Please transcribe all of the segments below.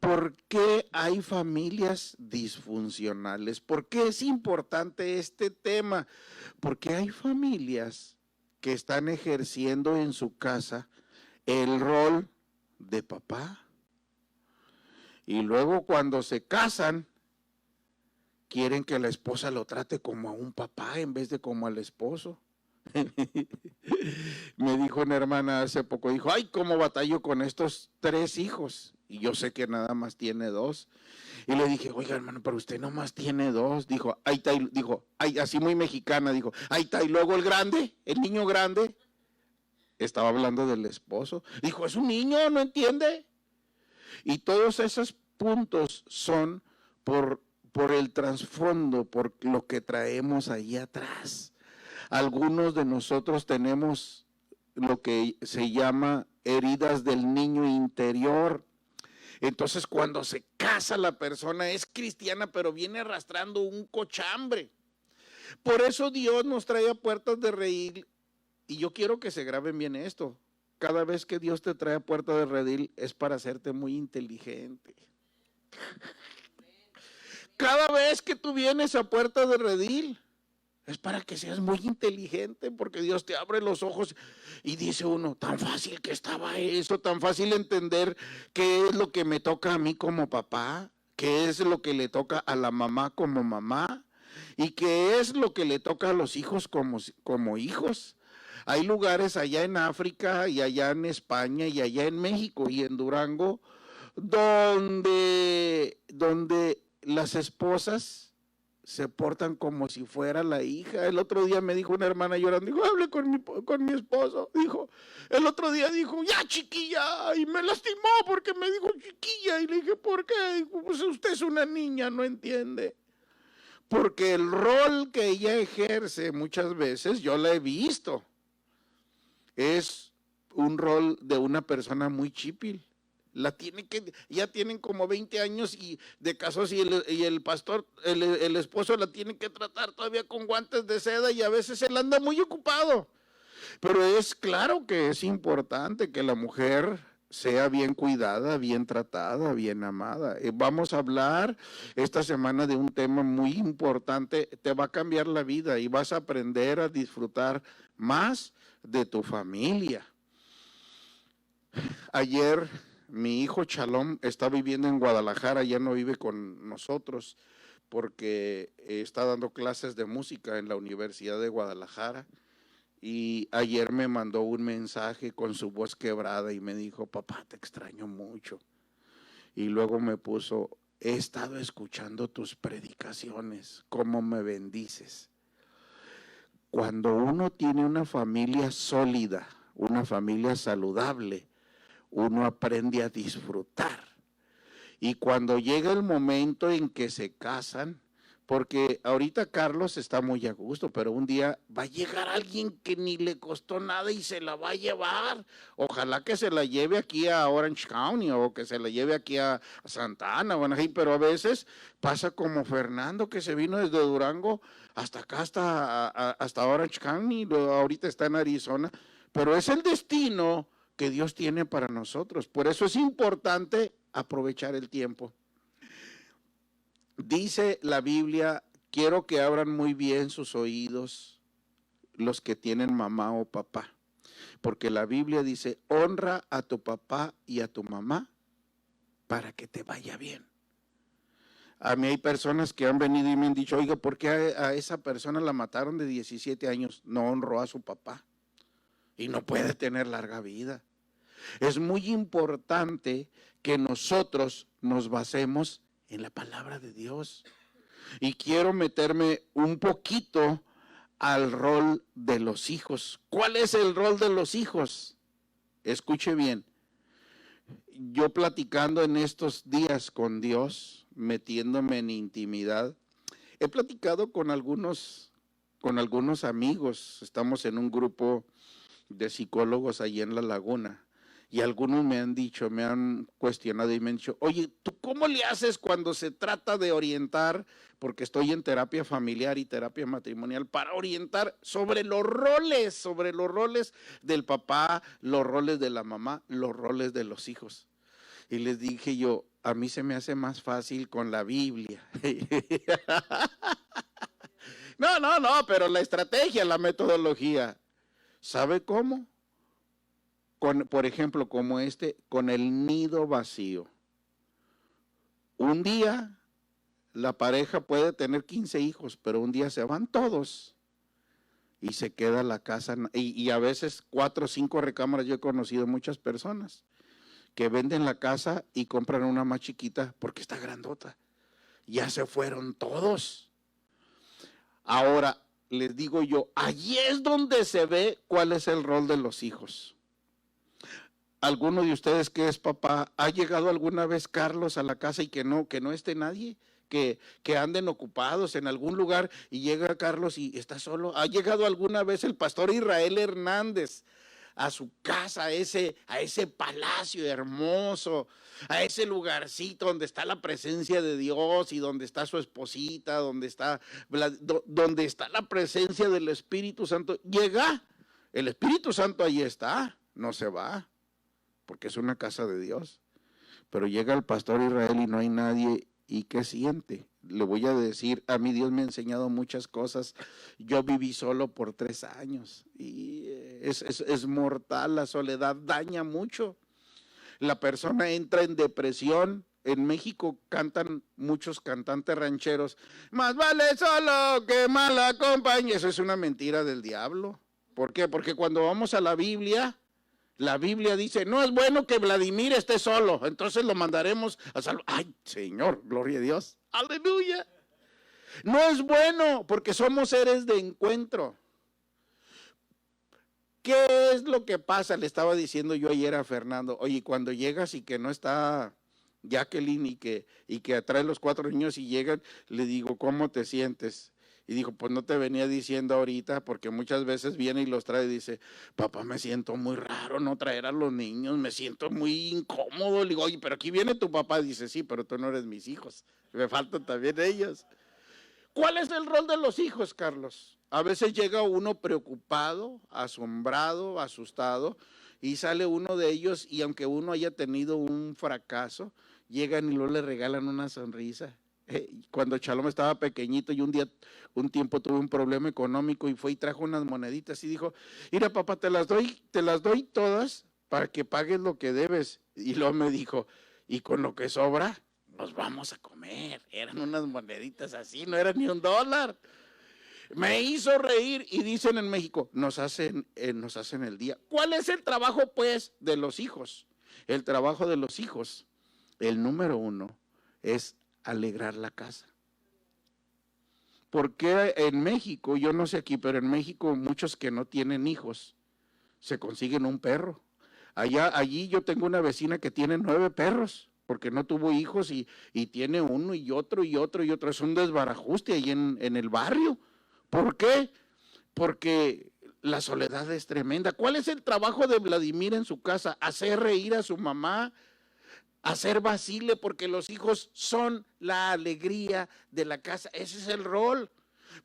¿Por qué hay familias disfuncionales? ¿Por qué es importante este tema? Porque hay familias que están ejerciendo en su casa el rol de papá. Y luego cuando se casan, quieren que la esposa lo trate como a un papá en vez de como al esposo. Me dijo una hermana hace poco, dijo, ay, cómo batallo con estos 3 hijos. Y yo sé que nada más tiene 2. Y le dije, oiga, hermano, pero usted nomás tiene 2. Dijo, ahí está, dijo, ay, así muy mexicana, dijo, ahí está, y luego el grande, el niño grande. Estaba hablando del esposo. Dijo, es un niño, ¿no entiende? Y todos esos puntos son por el trasfondo, por lo que traemos ahí atrás. Algunos de nosotros tenemos lo que se llama heridas del niño interior. Entonces, cuando se casa la persona es cristiana, pero viene arrastrando un cochambre. Por eso Dios nos trae a puertas de redil. Y yo quiero que se graben bien esto. Cada vez que Dios te trae a puertas de redil es para hacerte muy inteligente. Cada vez que tú vienes a puertas de redil es para que seas muy inteligente, porque Dios te abre los ojos y dice uno, tan fácil que estaba eso, tan fácil entender qué es lo que me toca a mí como papá, qué es lo que le toca a la mamá como mamá y qué es lo que le toca a los hijos como hijos. Hay lugares allá en África y allá en España y allá en México y en Durango donde las esposas se portan como si fuera la hija. El otro día me dijo una hermana llorando, dijo, hable con mi esposo. Dijo, el otro día dijo, ya chiquilla, y me lastimó porque me dijo chiquilla. Y le dije, ¿por qué? Dijo, pues usted es una niña, no entiende. Porque el rol que ella ejerce muchas veces, yo la he visto, es un rol de una persona muy chipil. Ya tienen como 20 años y de casados y el pastor, el esposo la tiene que tratar todavía con guantes de seda y a veces él anda muy ocupado. Pero es claro que es importante que la mujer sea bien cuidada, bien tratada, bien amada. Vamos a hablar esta semana de un tema muy importante, te va a cambiar la vida y vas a aprender a disfrutar más de tu familia. Ayer mi hijo Chalom está viviendo en Guadalajara, ya no vive con nosotros porque está dando clases de música en la Universidad de Guadalajara y ayer me mandó un mensaje con su voz quebrada y me dijo, papá, te extraño mucho. Y luego me puso, he estado escuchando tus predicaciones, cómo me bendices. Cuando uno tiene una familia sólida, una familia saludable, uno aprende a disfrutar. Y cuando llega el momento en que se casan, porque ahorita Carlos está muy a gusto, pero un día va a llegar alguien que ni le costó nada y se la va a llevar. Ojalá que se la lleve aquí a Orange County o que se la lleve aquí a Santa Ana, pero a veces pasa como Fernando que se vino desde Durango hasta acá, hasta Orange County, ahorita está en Arizona, pero es el destino que Dios tiene para nosotros. Por eso es importante aprovechar el tiempo. Dice la Biblia, quiero que abran muy bien sus oídos los que tienen mamá o papá, porque la Biblia dice, honra a tu papá y a tu mamá para que te vaya bien. A mí hay personas que han venido y me han dicho, oiga, ¿por qué a esa persona la mataron de 17 años? No honró a su papá y no puede tener larga vida. Es muy importante que nosotros nos basemos en la palabra de Dios. Y quiero meterme un poquito al rol de los hijos. ¿Cuál es el rol de los hijos? Escuche bien. Yo platicando en estos días con Dios, metiéndome en intimidad, he platicado con algunos amigos. Estamos en un grupo de psicólogos allí en La Laguna. Y algunos me han dicho, me han cuestionado y me han dicho, oye, ¿tú cómo le haces cuando se trata de orientar? Porque estoy en terapia familiar y terapia matrimonial para orientar sobre los roles del papá, los roles de la mamá, los roles de los hijos. Y les dije yo, a mí se me hace más fácil con la Biblia. No, pero la estrategia, la metodología, ¿sabe cómo? Por ejemplo, como con el nido vacío. Un día la pareja puede tener 15 hijos, pero un día se van todos y se queda la casa, y a veces 4 o 5 recámaras. Yo he conocido muchas personas que venden la casa y compran una más chiquita porque está grandota. Ya se fueron todos. Ahora, les digo yo, allí es donde se ve cuál es el rol de los hijos. ¿Alguno de ustedes que es papá, ha llegado alguna vez Carlos a la casa y que no esté nadie? Que anden ocupados en algún lugar y llega Carlos y está solo. ¿Ha llegado alguna vez el pastor Israel Hernández a su casa, a ese palacio hermoso, a ese lugarcito donde está la presencia de Dios y donde está su esposita, donde está la presencia del Espíritu Santo? Llega, el Espíritu Santo ahí está, no se va, porque es una casa de Dios. Pero llega el pastor Israel y no hay nadie. ¿Y qué siente? Le voy a decir, a mí Dios me ha enseñado muchas cosas. Yo viví solo por 3 años y es mortal, la soledad daña mucho. La persona entra en depresión. En México cantan muchos cantantes rancheros, más vale solo que mal acompañe. Eso es una mentira del diablo. ¿Por qué? Porque cuando vamos a la Biblia dice, no es bueno que Vladimir esté solo, entonces lo mandaremos a salvo. Ay, Señor, gloria a Dios, aleluya. No es bueno porque somos seres de encuentro. ¿Qué es lo que pasa? Le estaba diciendo yo ayer a Fernando, oye, cuando llegas y que no está Jacqueline y que atrae los 4 niños y llegan, le digo, ¿cómo te sientes? Y dijo, pues no te venía diciendo ahorita, porque muchas veces viene y los trae y dice, papá, me siento muy raro no traer a los niños, me siento muy incómodo. Le digo, oye, pero aquí viene tu papá. Dice, sí, pero tú no eres mis hijos, me faltan también ellos. ¿Cuál es el rol de los hijos, Carlos? A veces llega uno preocupado, asombrado, asustado, y sale uno de ellos, y aunque uno haya tenido un fracaso, llegan y luego le regalan una sonrisa. Cuando Chalom estaba pequeñito y un tiempo tuve un problema económico y fue y trajo unas moneditas y dijo, mira papá, te las doy todas para que pagues lo que debes. Y luego me dijo, y con lo que sobra, nos vamos a comer. Eran unas moneditas así, no era ni $1. Me hizo reír y dicen en México, nos hacen el día. ¿Cuál es el trabajo pues de los hijos? El trabajo de los hijos, el número 1, es alegrar la casa. Porque en México, yo no sé aquí, pero en México muchos que no tienen hijos se consiguen un perro. Allí yo tengo una vecina que tiene 9 perros porque no tuvo hijos y tiene uno y otro y otro y otro. Es un desbarajuste ahí en el barrio. ¿Por qué? Porque la soledad es tremenda. ¿Cuál es el trabajo de Vladimir en su casa? Hacer reír a su mamá, hacer vacile, porque los hijos son la alegría de la casa. Ese es el rol.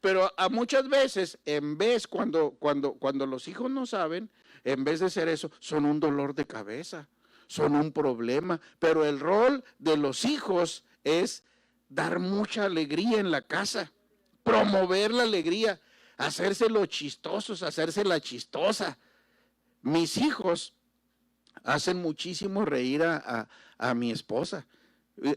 Pero a muchas veces, en vez, cuando los hijos no saben, en vez de ser eso, son un dolor de cabeza, son un problema. Pero el rol de los hijos es dar mucha alegría en la casa, promover la alegría, hacerse los chistosos, hacerse la chistosa. Mis hijos hacen muchísimo reír a mi esposa.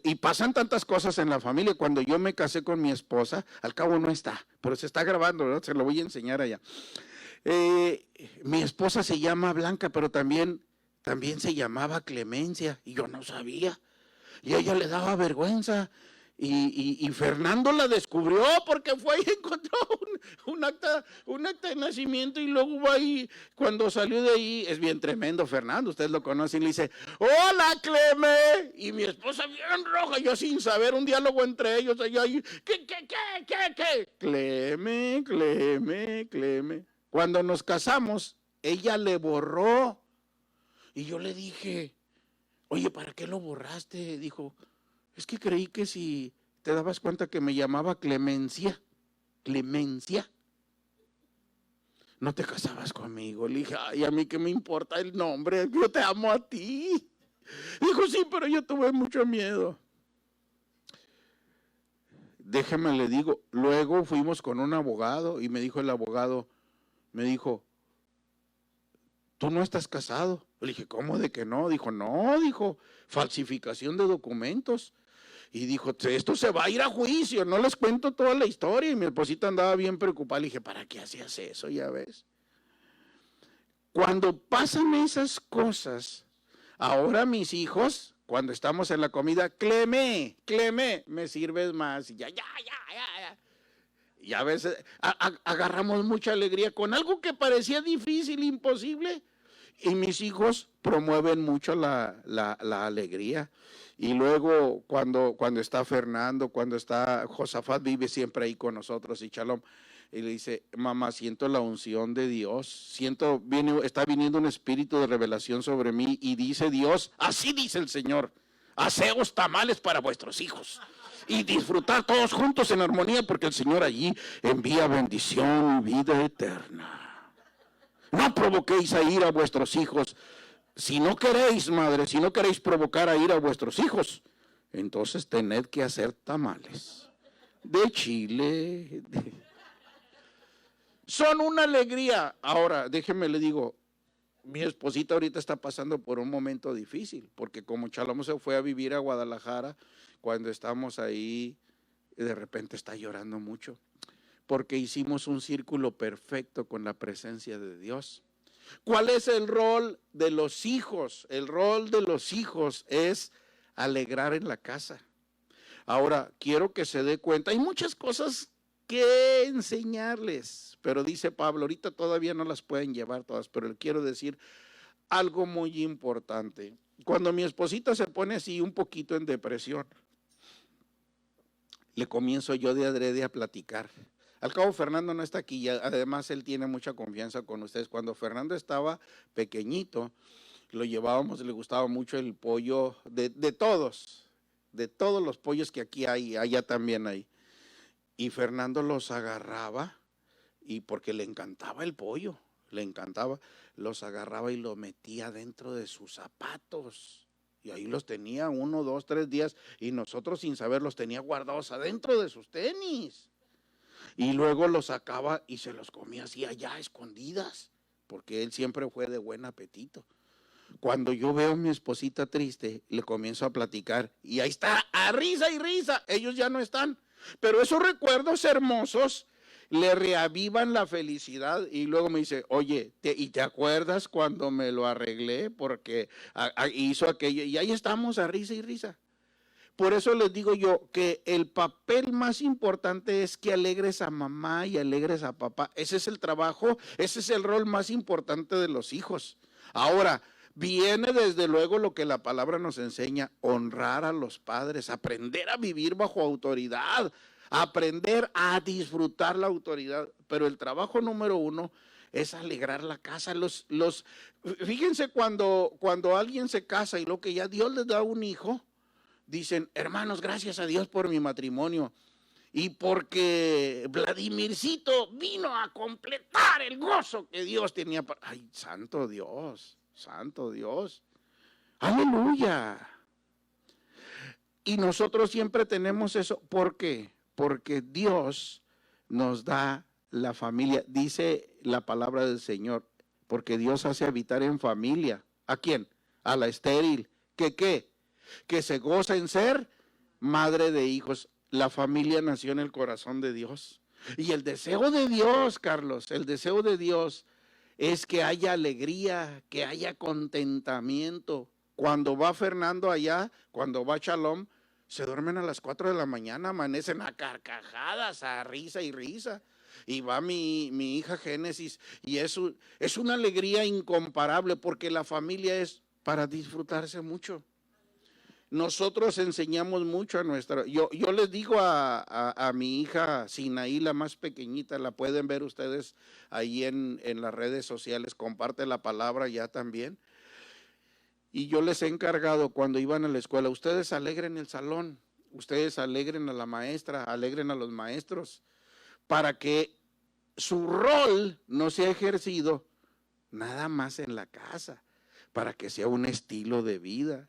Y pasan tantas cosas en la familia. Cuando yo me casé con mi esposa, al cabo no está, pero se está grabando, ¿no? Se lo voy a enseñar allá. Mi esposa se llama Blanca, pero también se llamaba Clemencia, y yo no sabía. Y a ella le daba vergüenza. Y Fernando la descubrió porque fue y encontró un acta de nacimiento, y luego va ahí, cuando salió de ahí, es bien tremendo Fernando, ustedes lo conocen, le dice, hola Cleme, y mi esposa bien roja, yo sin saber, un diálogo entre ellos, allá, ¿qué? Cleme. Cuando nos casamos, ella le borró, y yo le dije, oye, ¿para qué lo borraste? Dijo, es que creí que si te dabas cuenta que me llamaba Clemencia, no te casabas conmigo. Le dije, ay, a mí qué me importa el nombre, yo te amo a ti. Dijo, sí, pero yo tuve mucho miedo. Déjeme le digo, luego fuimos con un abogado y me dijo el abogado, me dijo, ¿tú no estás casado? Le dije, ¿cómo de que no? Dijo, no, dijo, falsificación de documentos. Y dijo, esto se va a ir a juicio, no les cuento toda la historia. Y mi esposita andaba bien preocupada. Le dije, ¿para qué hacías eso? Ya ves. Cuando pasan esas cosas, ahora mis hijos, cuando estamos en la comida, Clemé, me sirves más. Y ya. Y a veces agarramos mucha alegría con algo que parecía difícil, imposible. Y mis hijos promueven mucho la alegría. Y luego cuando está Fernando, cuando está Josafat, vive siempre ahí con nosotros, y Shalom, y le dice, mamá, siento la unción de Dios, está viniendo un espíritu de revelación sobre mí, y dice Dios, así dice el Señor, haceos tamales para vuestros hijos y disfrutar todos juntos en armonía, porque el Señor allí envía bendición y vida eterna. No provoquéis a ir a vuestros hijos. Si no queréis, madre, si no queréis provocar a ir a vuestros hijos, entonces tened que hacer tamales de chile. Son una alegría. Ahora, déjeme le digo, mi esposita ahorita está pasando por un momento difícil, porque como Shalom se fue a vivir a Guadalajara, cuando estamos ahí, de repente está llorando mucho, porque hicimos un círculo perfecto con la presencia de Dios. ¿Cuál es el rol de los hijos? El rol de los hijos es alegrar en la casa. Ahora, quiero que se dé cuenta, hay muchas cosas que enseñarles, pero dice Pablo, ahorita todavía no las pueden llevar todas, pero le quiero decir algo muy importante. Cuando mi esposita se pone así un poquito en depresión, le comienzo yo de adrede a platicar. Al cabo, Fernando no está aquí, y además él tiene mucha confianza con ustedes. Cuando Fernando estaba pequeñito, lo llevábamos, le gustaba mucho el pollo de todos los pollos que aquí hay, allá también hay. Y Fernando los agarraba, y porque le encantaba el pollo, los agarraba y los metía dentro de sus zapatos. Y ahí los tenía 1, 2, 3 días, y nosotros sin saber los tenía guardados adentro de sus tenis. Y luego los sacaba y se los comía así allá, escondidas, porque él siempre fue de buen apetito. Cuando yo veo a mi esposita triste, le comienzo a platicar, y ahí está, a risa y risa, ellos ya no están. Pero esos recuerdos hermosos le reavivan la felicidad, y luego me dice, oye, ¿y te acuerdas cuando me lo arreglé? Porque hizo aquello, y ahí estamos a risa y risa. Por eso les digo yo que el papel más importante es que alegres a mamá y alegres a papá. Ese es el trabajo, ese es el rol más importante de los hijos. Ahora, viene desde luego lo que la palabra nos enseña, honrar a los padres, aprender a vivir bajo autoridad, aprender a disfrutar la autoridad. Pero el trabajo número 1 es alegrar la casa. Fíjense cuando alguien se casa y lo que ya Dios les da un hijo, dicen, hermanos, gracias a Dios por mi matrimonio y porque Vladimircito vino a completar el gozo que Dios tenía para... Ay, santo Dios, aleluya. Y nosotros siempre tenemos eso. ¿Por qué? Porque Dios nos da la familia. Dice la palabra del Señor, porque Dios hace habitar en familia. ¿A quién? A la estéril. ¿Qué? Que se goza en ser madre de hijos. La familia nació en el corazón de Dios. Y el deseo de Dios, Carlos, el deseo de Dios es que haya alegría, que haya contentamiento. Cuando va Fernando allá, cuando va Shalom, se duermen a las 4 de la mañana, amanecen a carcajadas, a risa y risa. Y va mi hija Génesis, y es una alegría incomparable, porque la familia es para disfrutarse mucho. Nosotros enseñamos mucho a nuestra... Yo les digo a mi hija Sinaí, la más pequeñita, la pueden ver ustedes ahí en las redes sociales, comparte la palabra ya también. Y yo les he encargado cuando iban a la escuela, ustedes alegren el salón, ustedes alegren a la maestra, alegren a los maestros, para que su rol no sea ejercido nada más en la casa, para que sea un estilo de vida.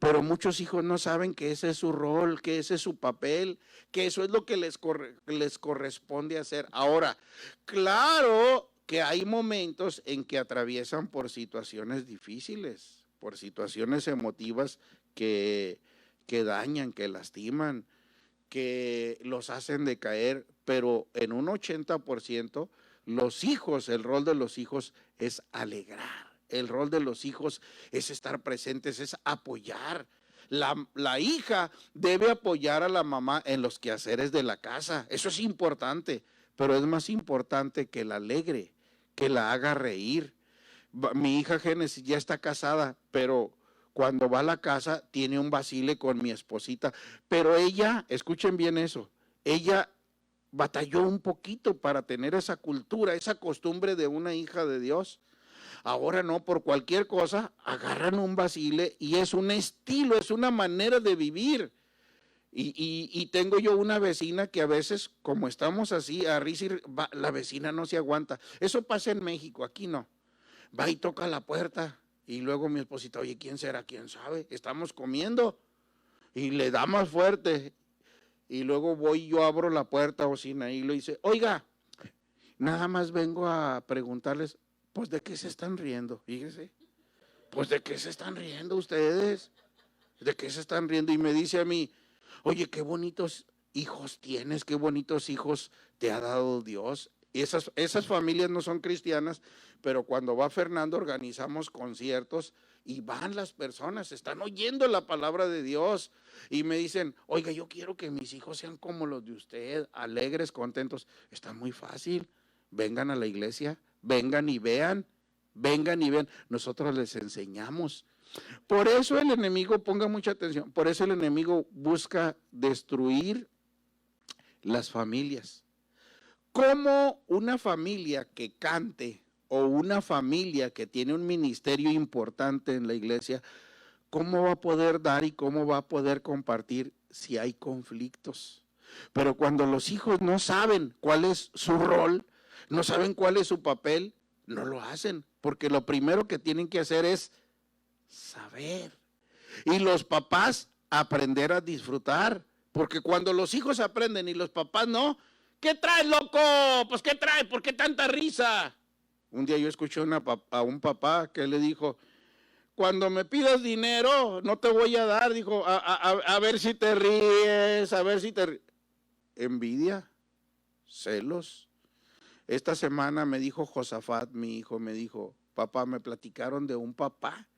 Pero muchos hijos no saben que ese es su rol, que ese es su papel, que eso es lo que les corresponde hacer. Ahora, claro que hay momentos en que atraviesan por situaciones difíciles, por situaciones emotivas que dañan, que lastiman, que los hacen decaer, pero en un 80% los hijos, el rol de los hijos es alegrar. El rol de los hijos es estar presentes, es apoyar. La hija debe apoyar a la mamá en los quehaceres de la casa. Eso es importante, pero es más importante que la alegre, que la haga reír. Mi hija Génesis ya está casada, pero cuando va a la casa tiene un vacile con mi esposita. Pero ella, escuchen bien eso, ella batalló un poquito para tener esa cultura, esa costumbre de una hija de Dios. Ahora no, por cualquier cosa, agarran un vacile y es un estilo, es una manera de vivir. Y tengo yo una vecina que a veces, como estamos así, a risa, la vecina no se aguanta. Eso pasa en México, aquí no. Va y toca la puerta y luego mi esposita, oye, ¿quién será? ¿Quién sabe? Estamos comiendo y le da más fuerte. Y luego voy, yo abro la puerta o sin ahí, lo dice, oiga, nada más vengo a preguntarles, pues ¿de qué se están riendo? Fíjese, pues ¿de qué se están riendo ustedes? ¿De qué se están riendo? Y me dice a mí, oye, qué bonitos hijos tienes, qué bonitos hijos te ha dado Dios. Y esas familias no son cristianas, pero cuando va Fernando organizamos conciertos y van las personas, están oyendo la palabra de Dios y me dicen, oiga, yo quiero que mis hijos sean como los de usted, alegres, contentos. Está muy fácil, vengan a la iglesia, vengan y vean, nosotros les enseñamos. Por eso el enemigo, ponga mucha atención, por eso el enemigo busca destruir las familias. ¿Cómo una familia que cante o una familia que tiene un ministerio importante en la iglesia, cómo va a poder dar y cómo va a poder compartir si hay conflictos? Pero cuando los hijos no saben cuál es su rol, no saben cuál es su papel, no lo hacen, porque lo primero que tienen que hacer es saber. Y los papás aprender a disfrutar, porque cuando los hijos aprenden y los papás no, ¿qué traes, loco? Pues ¿qué traes? ¿Por qué tanta risa? Un día yo escuché a un papá que le dijo, cuando me pidas dinero, no te voy a dar, dijo, a ver si te ríes, a ver si te ríes. Envidia, celos. Esta semana me dijo Josafat, mi hijo, me dijo, papá, me platicaron de un papá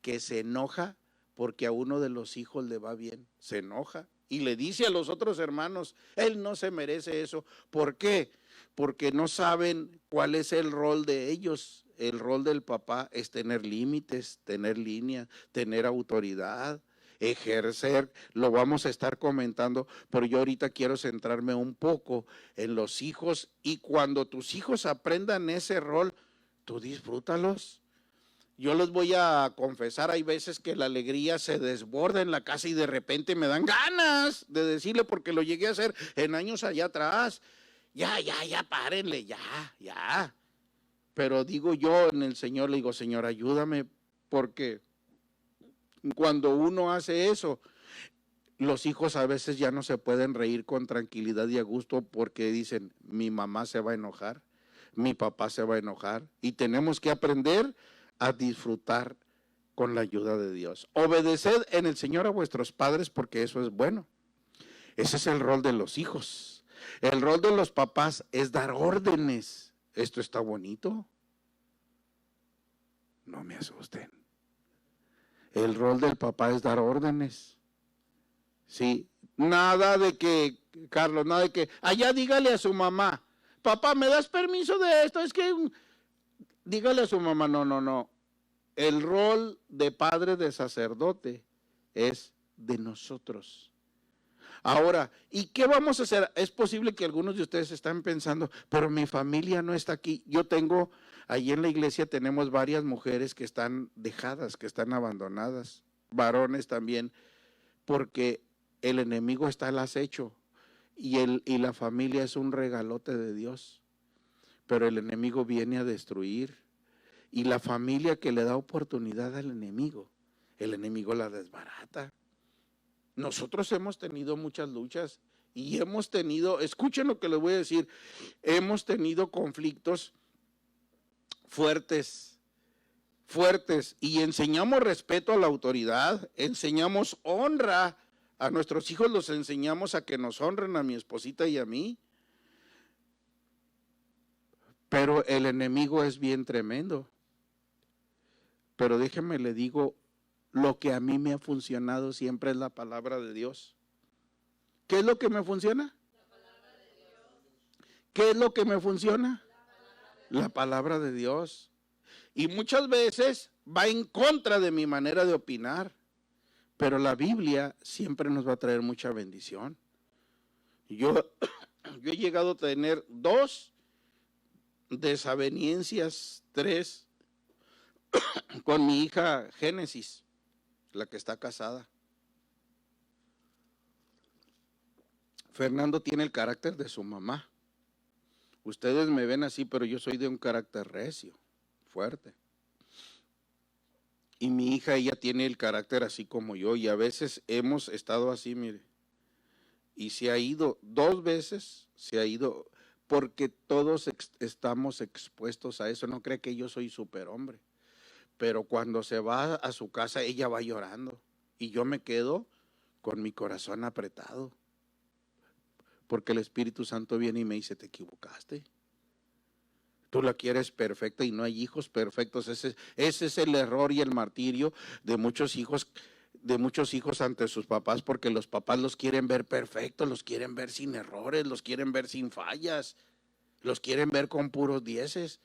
que se enoja porque a uno de los hijos le va bien, se enoja y le dice a los otros hermanos, él no se merece eso. ¿Por qué? Porque no saben cuál es el rol de ellos. El rol del papá es tener límites, tener línea, tener autoridad, ejercer. Lo vamos a estar comentando, pero yo ahorita quiero centrarme un poco en los hijos y cuando tus hijos aprendan ese rol, tú disfrútalos. Yo les voy a confesar, hay veces que la alegría se desborda en la casa y de repente me dan ganas de decirle, porque lo llegué a hacer en años allá atrás. Ya, párenle, ya. Pero digo yo en el Señor, le digo, Señor, ayúdame, porque cuando uno hace eso, los hijos a veces ya no se pueden reír con tranquilidad y a gusto porque dicen, mi mamá se va a enojar, mi papá se va a enojar, y tenemos que aprender a disfrutar con la ayuda de Dios. Obedeced en el Señor a vuestros padres porque eso es bueno. Ese es el rol de los hijos. El rol de los papás es dar órdenes. ¿Esto está bonito? No me asusten. El rol del papá es dar órdenes. Sí, nada de que, Carlos, nada de que, allá dígale a su mamá, papá, ¿me das permiso de esto? Es que, dígale a su mamá, no. El rol de padre, de sacerdote, es de nosotros. Ahora, ¿y qué vamos a hacer? Es posible que algunos de ustedes están pensando, pero mi familia no está aquí. Yo tengo, allí en la iglesia tenemos varias mujeres que están dejadas, que están abandonadas, varones también, porque el enemigo está al acecho y la familia es un regalote de Dios, pero el enemigo viene a destruir. Y la familia que le da oportunidad al enemigo el enemigo la desbarata. Nosotros hemos tenido muchas luchas y hemos tenido, escuchen lo que les voy a decir, hemos tenido conflictos fuertes y enseñamos respeto a la autoridad, enseñamos honra a nuestros hijos, los enseñamos a que nos honren, a mi esposita y a mí. Pero el enemigo es bien tremendo. Pero déjeme le digo, lo que a mí me ha funcionado siempre es la palabra de Dios. ¿Qué es lo que me funciona? La palabra de Dios. ¿Qué es lo que me funciona? La palabra de Dios. Y muchas veces va en contra de mi manera de opinar, pero la Biblia siempre nos va a traer mucha bendición. Yo he llegado a tener 2 desavenencias, 3, con mi hija Génesis, la que está casada. Fernando tiene el carácter de su mamá. Ustedes me ven así, pero yo soy de un carácter recio, fuerte. Y mi hija, ella tiene el carácter así como yo, y a veces hemos estado así, mire. Y se ha ido 2 veces, se ha ido, porque todos estamos expuestos a eso. No cree que yo soy superhombre, pero cuando se va a su casa, ella va llorando, y yo me quedo con mi corazón apretado, porque el Espíritu Santo viene y me dice, te equivocaste. Tú la quieres perfecta y no hay hijos perfectos. Ese es el error y el martirio de muchos hijos ante sus papás, porque los papás los quieren ver perfectos, los quieren ver sin errores, los quieren ver sin fallas, los quieren ver con puros 10.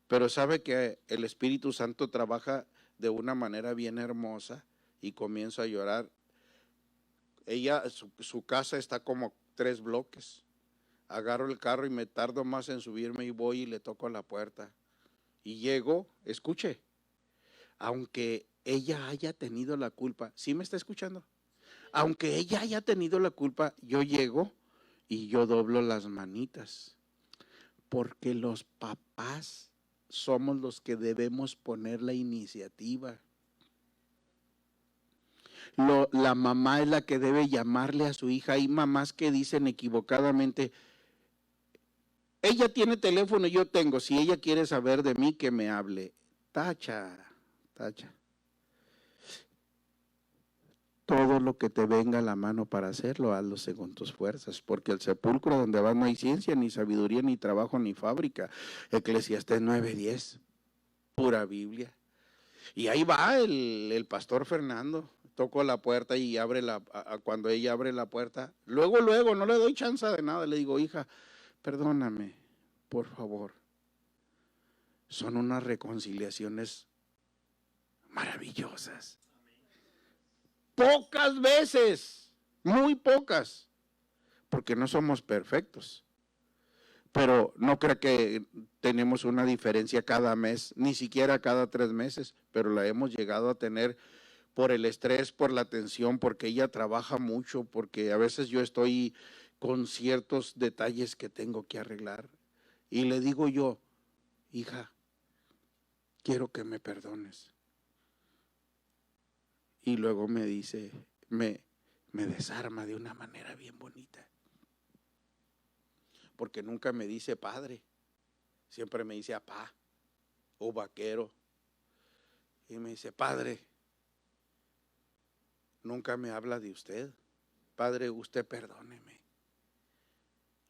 Pero sabe que el Espíritu Santo trabaja de una manera bien hermosa y comienzo a llorar. Ella, su casa está como 3 bloques. Agarro el carro y me tardo más en subirme y voy y le toco a la puerta. Y llego, escuche, aunque ella haya tenido la culpa, ¿sí me está escuchando? Aunque ella haya tenido la culpa, yo llego y yo doblo las manitas, porque los papás somos los que debemos poner la iniciativa. La mamá es la que debe llamarle a su hija. Hay mamás que dicen equivocadamente, ella tiene teléfono, yo tengo, si ella quiere saber de mí, que me hable. Tacha. Todo lo que te venga a la mano para hacerlo, hazlo según tus fuerzas, porque el sepulcro donde vas no hay ciencia, ni sabiduría, ni trabajo, ni fábrica. Eclesiastés 9:10, pura Biblia. Y ahí va el pastor Fernando, toco la puerta y cuando ella abre la puerta, luego, no le doy chance de nada, le digo, hija, perdóname, por favor. Son unas reconciliaciones maravillosas. Pocas veces, muy pocas, porque no somos perfectos. Pero no creo que tenemos una diferencia cada mes, ni siquiera cada 3 meses, pero la hemos llegado a tener por el estrés, por la tensión, porque ella trabaja mucho, porque a veces yo estoy con ciertos detalles que tengo que arreglar. Y le digo yo, hija, quiero que me perdones. Y luego me dice, me desarma de una manera bien bonita. Porque nunca me dice padre, siempre me dice apá o vaquero. Y me dice, padre, nunca me habla de usted. Padre, usted perdóneme.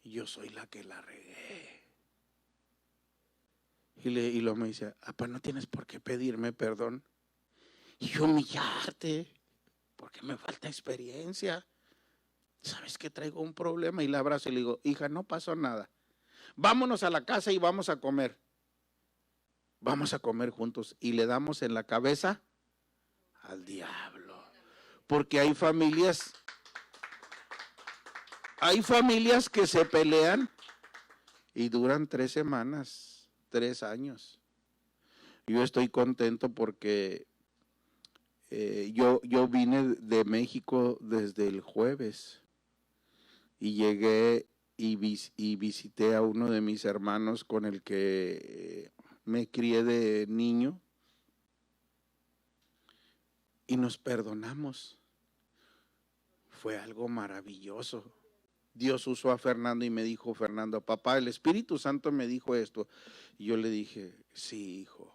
Y yo soy la que la regué. Y luego me dice, apá, no tienes por qué pedirme perdón y humillarte, porque me falta experiencia. ¿Sabes que traigo un problema? Y la abrazo y le digo, hija, no pasó nada. Vámonos a la casa y vamos a comer. Vamos a comer juntos. Y le damos en la cabeza al diablo. Porque hay familias que se pelean y duran 3 semanas, 3 años. Yo estoy contento porque yo vine de México desde el jueves y llegué y visité a uno de mis hermanos con el que me crié de niño. y nos perdonamos. Fue algo maravilloso. Dios usó a Fernando y me dijo, Fernando, papá, el Espíritu Santo me dijo esto. Y yo le dije, sí, hijo.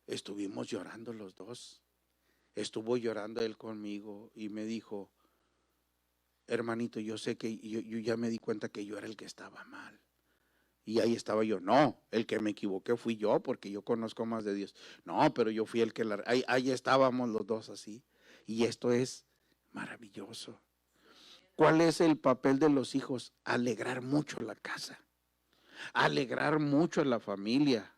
Estuvimos llorando los dos. Estuvo llorando él conmigo y me dijo, hermanito, yo sé que yo ya me di cuenta que yo era el que estaba mal. Y ahí estaba yo, no, el que me equivoqué fui yo, porque yo conozco más de Dios. No, pero yo fui el que ahí estábamos los dos así. Y esto es maravilloso. ¿Cuál es el papel de los hijos? Alegrar mucho la casa, alegrar mucho la familia.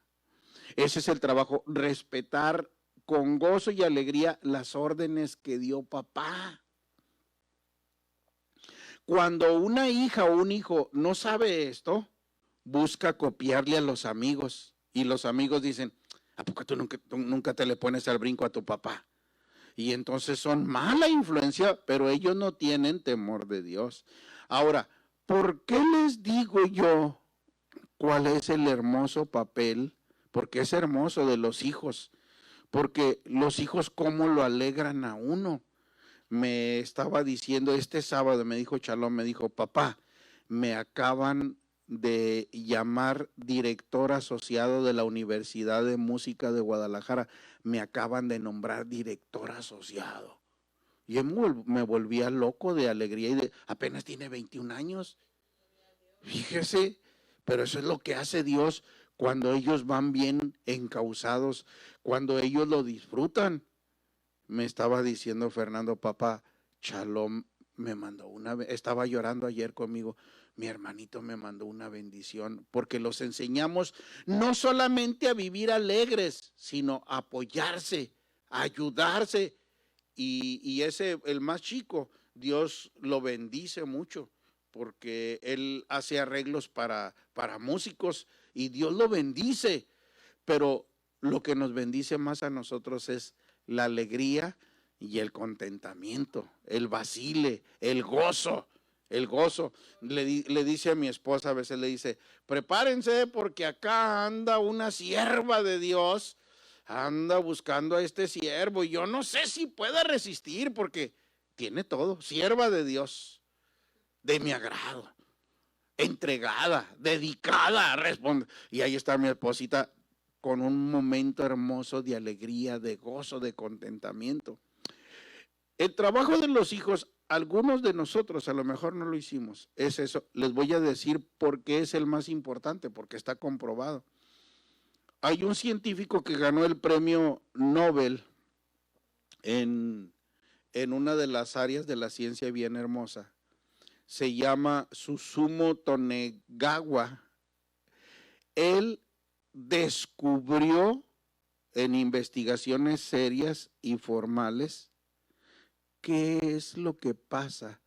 Ese es el trabajo, respetar con gozo y alegría las órdenes que dio papá. Cuando una hija o un hijo no sabe esto, busca copiarle a los amigos. Y los amigos dicen, ¿a poco tú nunca te le pones al brinco a tu papá? Y entonces son mala influencia, pero ellos no tienen temor de Dios. Ahora, ¿por qué les digo yo cuál es el hermoso papel? Porque es hermoso de los hijos. Porque los hijos cómo lo alegran a uno. Me estaba diciendo este sábado, me dijo Chalón, me dijo, papá, me acaban de llamar director asociado de la Universidad de Música de Guadalajara, me acaban de nombrar director asociado. Y me volvía loco de alegría y apenas tiene 21 años. Fíjese, pero eso es lo que hace Dios cuando ellos van bien encausados, cuando ellos lo disfrutan. Me estaba diciendo Fernando, papá, Shalom me mandó estaba llorando ayer conmigo, mi hermanito me mandó una bendición, porque los enseñamos no solamente a vivir alegres, sino a apoyarse, a ayudarse, y ese, el más chico, Dios lo bendice mucho, porque él hace arreglos para músicos, y Dios lo bendice, pero lo que nos bendice más a nosotros es la alegría y el contentamiento, el vacile, el gozo. El gozo. Le dice a mi esposa, a veces le dice, prepárense porque acá anda una sierva de Dios, anda buscando a este siervo y yo no sé si pueda resistir porque tiene todo, sierva de Dios, de mi agrado, entregada, dedicada a responder. Y ahí está mi esposita con un momento hermoso de alegría, de gozo, de contentamiento. El trabajo de los hijos, algunos de nosotros a lo mejor no lo hicimos, es eso. Les voy a decir por qué es el más importante, porque está comprobado. Hay un científico que ganó el premio Nobel en una de las áreas de la ciencia bien hermosa. Se llama Susumu Tonegawa. Él descubrió en investigaciones serias y formales qué es lo que pasa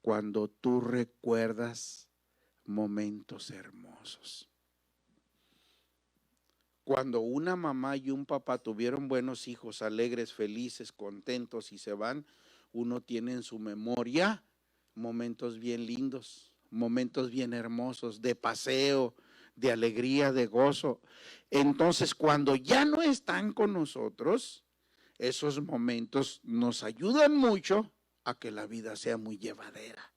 cuando tú recuerdas momentos hermosos. Cuando una mamá y un papá tuvieron buenos hijos, alegres, felices, contentos y se van, uno tiene en su memoria momentos bien lindos, momentos bien hermosos, de paseo, de alegría, de gozo. Entonces, cuando ya no están con nosotros, esos momentos nos ayudan mucho a que la vida sea muy llevadera.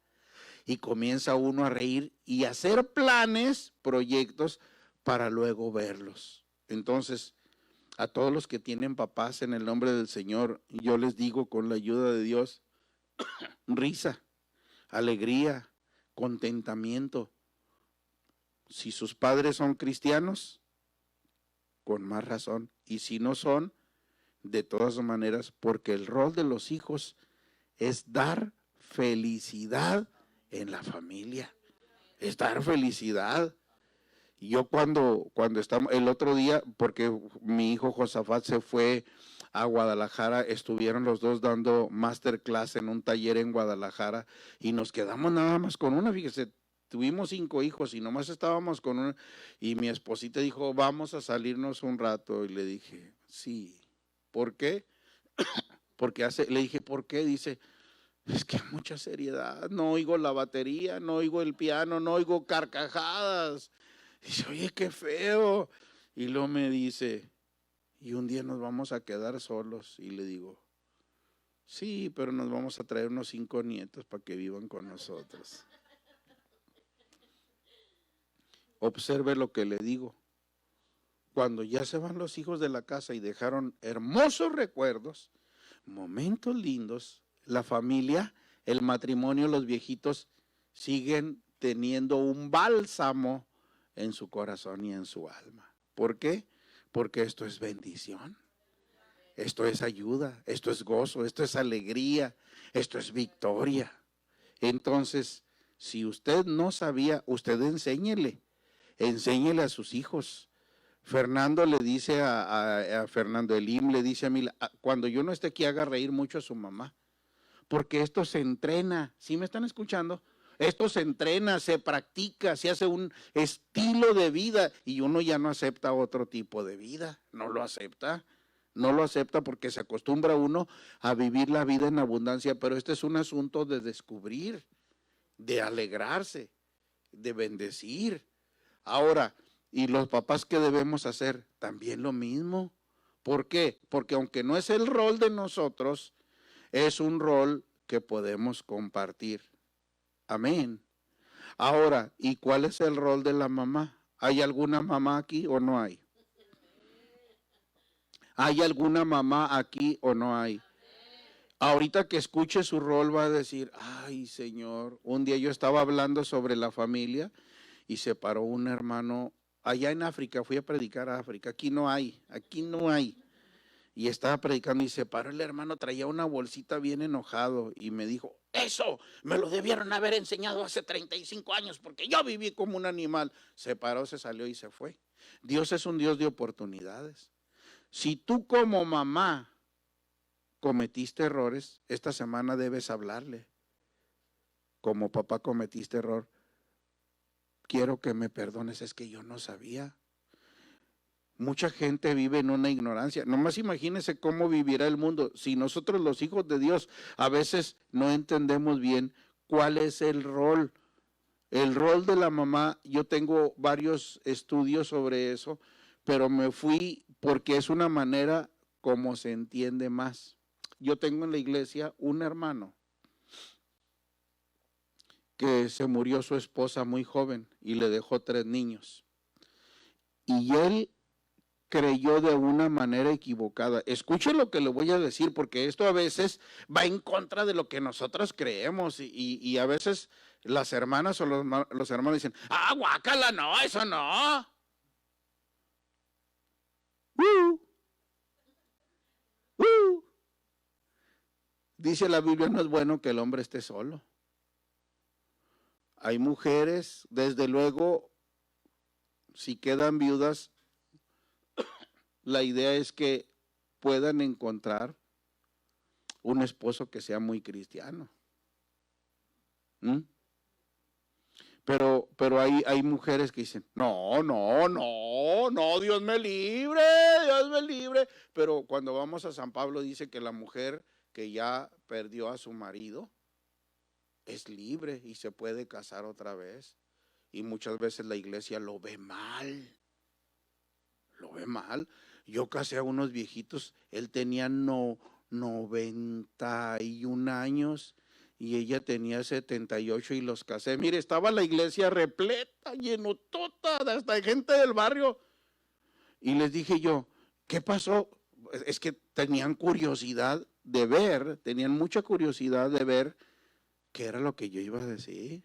Y comienza uno a reír y a hacer planes, proyectos para luego verlos. Entonces, a todos los que tienen papás en el nombre del Señor, yo les digo con la ayuda de Dios, risa, alegría, contentamiento. Si sus padres son cristianos, con más razón. Y si no son, de todas maneras, porque el rol de los hijos es dar felicidad en la familia. Es dar felicidad. Yo cuando estamos, el otro día, porque mi hijo Josafat se fue a Guadalajara, estuvieron los dos dando masterclass en un taller en Guadalajara y nos quedamos nada más con una, fíjese, tuvimos 5 hijos y nomás estábamos con una, y mi esposita dijo, vamos a salirnos un rato, y le dije, sí. ¿Por qué? Porque le dije, ¿por qué? Dice, es que hay mucha seriedad, no oigo la batería, no oigo el piano, no oigo carcajadas. Dice, oye, qué feo. Y luego me dice, y un día nos vamos a quedar solos. Y le digo, Sí, pero nos vamos a traer unos 5 nietos para que vivan con nosotros. Observe lo que le digo. Cuando ya se van los hijos de la casa y dejaron hermosos recuerdos, momentos lindos, la familia, el matrimonio, los viejitos siguen teniendo un bálsamo en su corazón y en su alma. ¿Por qué? Porque esto es bendición, esto es ayuda, esto es gozo, esto es alegría, esto es victoria. Entonces, si usted no sabía, usted enséñele a sus hijos. Fernando le dice a Fernando Elim, le dice a mí, cuando yo no esté aquí haga reír mucho a su mamá, porque esto se entrena. ¿Sí me están escuchando? Esto se entrena, se practica, se hace un estilo de vida y uno ya no acepta otro tipo de vida, no lo acepta porque se acostumbra uno a vivir la vida en abundancia, pero este es un asunto de descubrir, de alegrarse, de bendecir. Ahora, ¿y los papás qué debemos hacer? También lo mismo. ¿Por qué? Porque aunque no es el rol de nosotros, es un rol que podemos compartir. Amén. Ahora, ¿y cuál es el rol de la mamá? ¿Hay alguna mamá aquí o no hay? ¿Hay alguna mamá aquí o no hay? Ahorita que escuche su rol va a decir, ay Señor, un día yo estaba hablando sobre la familia y se paró un hermano allá en África, fui a predicar a África, aquí no hay. Y estaba predicando y se paró el hermano, traía una bolsita bien enojado y me dijo, eso me lo debieron haber enseñado hace 35 años porque yo viví como un animal. Se paró, se salió y se fue. Dios es un Dios de oportunidades. Si tú como mamá cometiste errores, esta semana debes hablarle. Como papá cometiste error, quiero que me perdones, es que yo no sabía. Mucha gente vive en una ignorancia. Nomás imagínense cómo vivirá el mundo si nosotros los hijos de Dios a veces no entendemos bien cuál es el rol. El rol de la mamá, yo tengo varios estudios sobre eso, pero me fui porque es una manera como se entiende más. Yo tengo en la iglesia un hermano que se murió su esposa muy joven y le dejó 3 niños. Y él creyó de una manera equivocada. Escuchen lo que le voy a decir, porque esto a veces va en contra de lo que nosotros creemos y a veces las hermanas o los hermanos dicen, guácala, no, eso no. Dice la Biblia, no es bueno que el hombre esté solo. Hay mujeres, desde luego, si quedan viudas, la idea es que puedan encontrar un esposo que sea muy cristiano. Pero hay mujeres que dicen, no, Dios me libre. Pero cuando vamos a San Pablo dice que la mujer que ya perdió a su marido es libre y se puede casar otra vez. Y muchas veces la iglesia lo ve mal. Yo casé a unos viejitos, él tenía 91 años y ella tenía 78 y los casé. Mire, estaba la iglesia repleta, llenotota, hasta gente del barrio. Y les dije yo, ¿qué pasó? Es que tenían curiosidad de ver, tenían mucha curiosidad de ver qué era lo que yo iba a decir,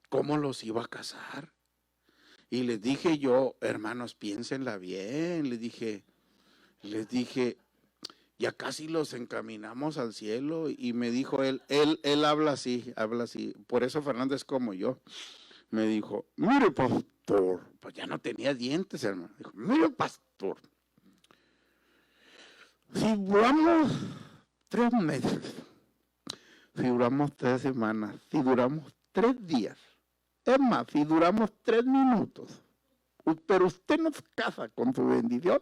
cómo los iba a casar. Y les dije yo, hermanos, piénsenla bien. Les dije, ya casi los encaminamos al cielo. Y me dijo él habla así. Por eso Fernando es como yo. Me dijo, mire, pastor, pues ya no tenía dientes, hermano. Dijo, mire, pastor, si duramos 3 meses, si duramos 3 semanas, si duramos 3 días, es más, si duramos 3 minutos, pero usted nos casa con su bendición,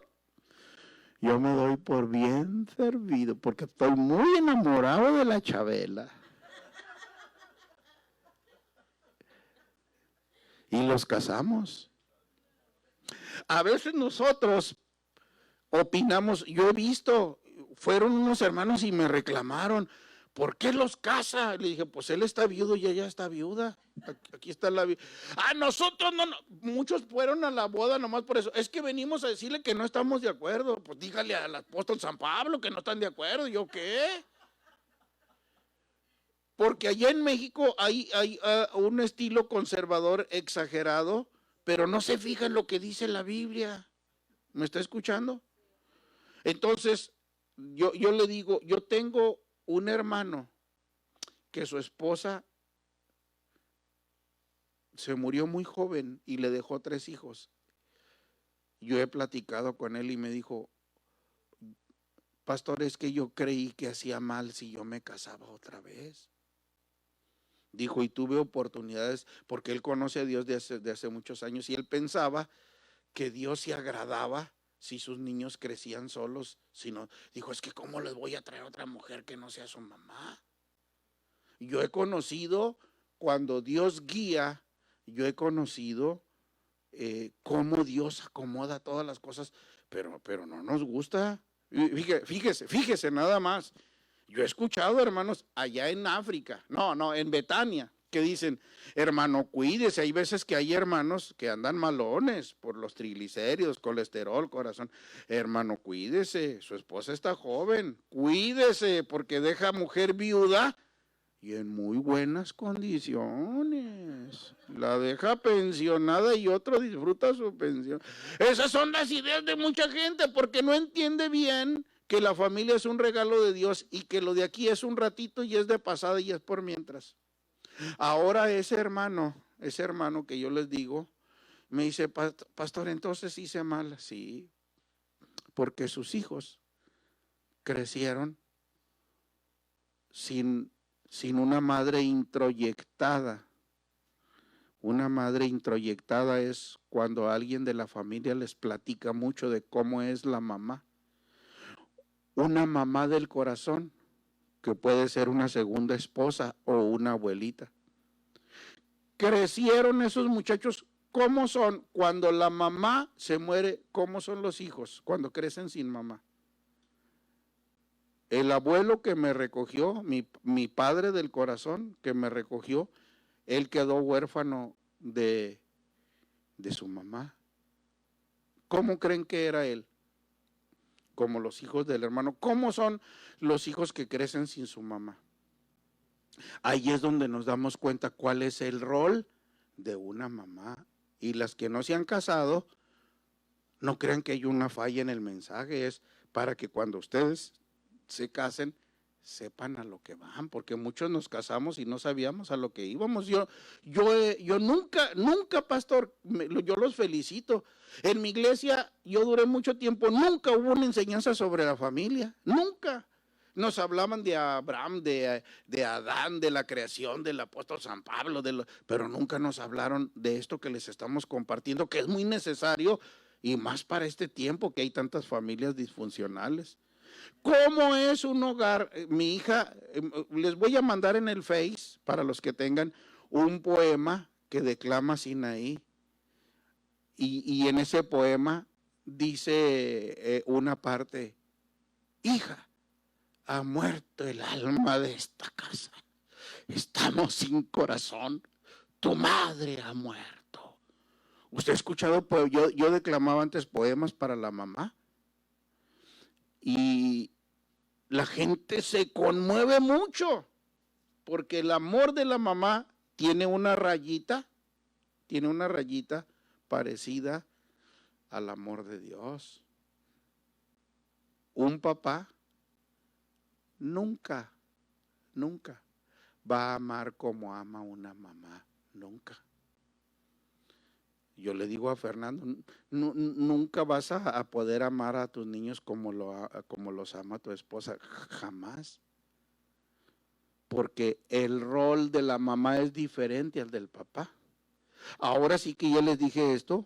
yo me doy por bien servido, porque estoy muy enamorado de la Chabela. Y los casamos. A veces nosotros opinamos, yo he visto, fueron unos hermanos y me reclamaron, ¿por qué los casa? Le dije, pues él está viudo y ella está viuda. Aquí está la viuda. Ah, nosotros no, muchos fueron a la boda nomás por eso. Es que venimos a decirle que no estamos de acuerdo. Pues dígale al apóstol San Pablo que no están de acuerdo. ¿Yo qué? Porque allá en México hay un estilo conservador exagerado, pero no se fija en lo que dice la Biblia. ¿Me está escuchando? Entonces, yo le digo, yo tengo un hermano que su esposa se murió muy joven y le dejó 3 hijos. Yo he platicado con él y me dijo, pastor, es que yo creí que hacía mal si yo me casaba otra vez. Dijo, y tuve oportunidades, porque él conoce a Dios de hace muchos años, y él pensaba que Dios se agradaba si sus niños crecían solos. Sino, dijo, es que ¿cómo les voy a traer a otra mujer que no sea su mamá? Yo he conocido, cuando Dios guía, yo he conocido cómo Dios acomoda todas las cosas, pero no nos gusta. Fíjese nada más. Yo he escuchado, hermanos, allá en África, en Betania, que dicen, hermano, cuídese. Hay veces que hay hermanos que andan malones por los triglicéridos, colesterol, corazón. Hermano, cuídese, su esposa está joven, cuídese, porque deja mujer viuda y en muy buenas condiciones. La deja pensionada y otro disfruta su pensión. Esas son las ideas de mucha gente, porque no entiende bien que la familia es un regalo de Dios y que lo de aquí es un ratito y es de pasada y es por mientras. Ahora ese hermano que yo les digo, me dice, pastor, entonces hice mal. Sí, porque sus hijos crecieron sin una madre introyectada. Una madre introyectada es cuando alguien de la familia les platica mucho de cómo es la mamá. Una mamá del corazón, que puede ser una segunda esposa o una abuelita. Crecieron esos muchachos, ¿cómo son? Cuando la mamá se muere, ¿cómo son los hijos cuando crecen sin mamá? El abuelo que me recogió, mi padre del corazón que me recogió, él quedó huérfano de su mamá. ¿Cómo creen que era él? Como los hijos del hermano. ¿Cómo son los hijos que crecen sin su mamá? Ahí es donde nos damos cuenta cuál es el rol de una mamá. Y las que no se han casado, no crean que hay una falla en el mensaje. Es para que cuando ustedes se casen, sepan a lo que van, porque muchos nos casamos y no sabíamos a lo que íbamos. Yo nunca, pastor, yo los felicito. En mi iglesia yo duré mucho tiempo, nunca hubo una enseñanza sobre la familia, nunca. Nos hablaban de Abraham, de Adán, de la creación, del apóstol San Pablo, pero nunca nos hablaron de esto que les estamos compartiendo, que es muy necesario y más para este tiempo que hay tantas familias disfuncionales. ¿Cómo es un hogar? Mi hija, les voy a mandar en el Face, para los que tengan, un poema que declama Sinaí. Y en ese poema dice una parte, hija, ha muerto el alma de esta casa. Estamos sin corazón. Tu madre ha muerto. ¿Usted ha escuchado? Yo declamaba antes poemas para la mamá. Y la gente se conmueve mucho porque el amor de la mamá tiene una rayita parecida al amor de Dios. Un papá nunca va a amar como ama una mamá, nunca. Yo le digo a Fernando, nunca vas a poder amar a tus niños como los ama tu esposa, jamás. Porque el rol de la mamá es diferente al del papá. Ahora sí que yo les dije esto,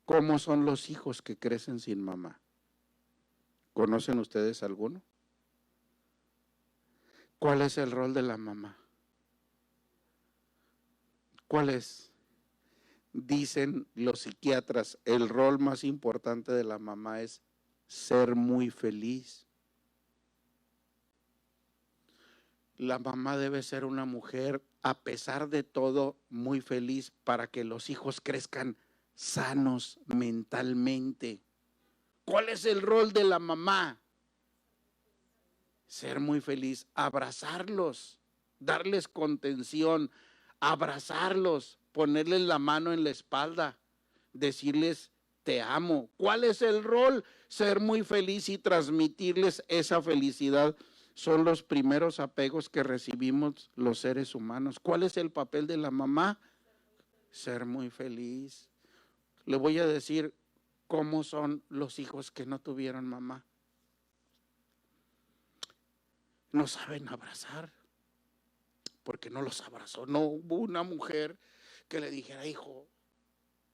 ¿cómo son los hijos que crecen sin mamá? ¿Conocen ustedes alguno? ¿Cuál es el rol de la mamá? ¿Cuál es? Dicen los psiquiatras, el rol más importante de la mamá es ser muy feliz. La mamá debe ser una mujer, a pesar de todo, muy feliz para que los hijos crezcan sanos mentalmente. ¿Cuál es el rol de la mamá? Ser muy feliz, abrazarlos, darles contención, abrazarlos, ponerles la mano en la espalda, decirles te amo. ¿Cuál es el rol? Ser muy feliz y transmitirles esa felicidad. Son los primeros apegos que recibimos los seres humanos. ¿Cuál es el papel de la mamá? Ser muy feliz. Le voy a decir cómo son los hijos que no tuvieron mamá. No saben abrazar, porque no los abrazó. No hubo una mujer que le dijera, hijo,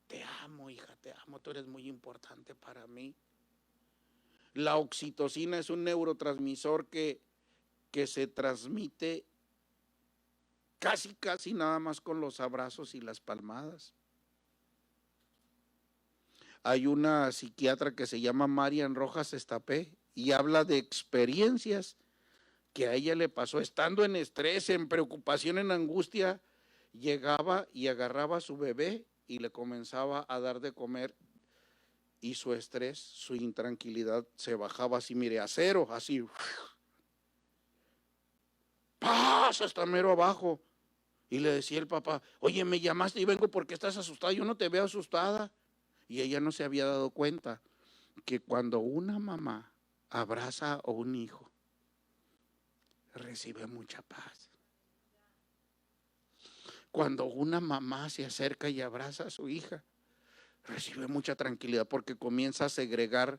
te amo, hija, te amo, tú eres muy importante para mí. La oxitocina es un neurotransmisor que se transmite casi nada más con los abrazos y las palmadas. Hay una psiquiatra que se llama Marian Rojas Estapé y habla de experiencias que a ella le pasó estando en estrés, en preocupación, en angustia. Llegaba y agarraba a su bebé y le comenzaba a dar de comer y su estrés, su intranquilidad se bajaba así, mire, a cero, así. ¡Paz! Hasta mero abajo. Y le decía el papá, oye, me llamaste y vengo porque estás asustada, yo no te veo asustada. Y ella no se había dado cuenta que cuando una mamá abraza a un hijo, recibe mucha paz. Cuando una mamá se acerca y abraza a su hija, recibe mucha tranquilidad porque comienza a segregar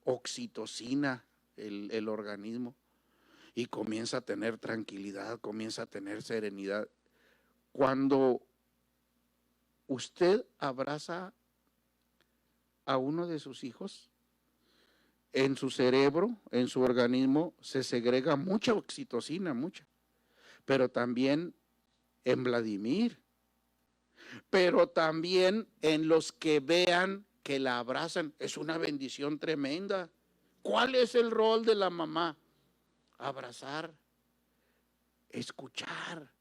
oxitocina el organismo y comienza a tener tranquilidad, comienza a tener serenidad. Cuando usted abraza a uno de sus hijos, en su cerebro, en su organismo, se segrega mucha oxitocina, mucha, pero también en Vladimir, pero también en los que vean que la abrazan. Es una bendición tremenda. ¿Cuál es el rol de la mamá? Abrazar, escuchar.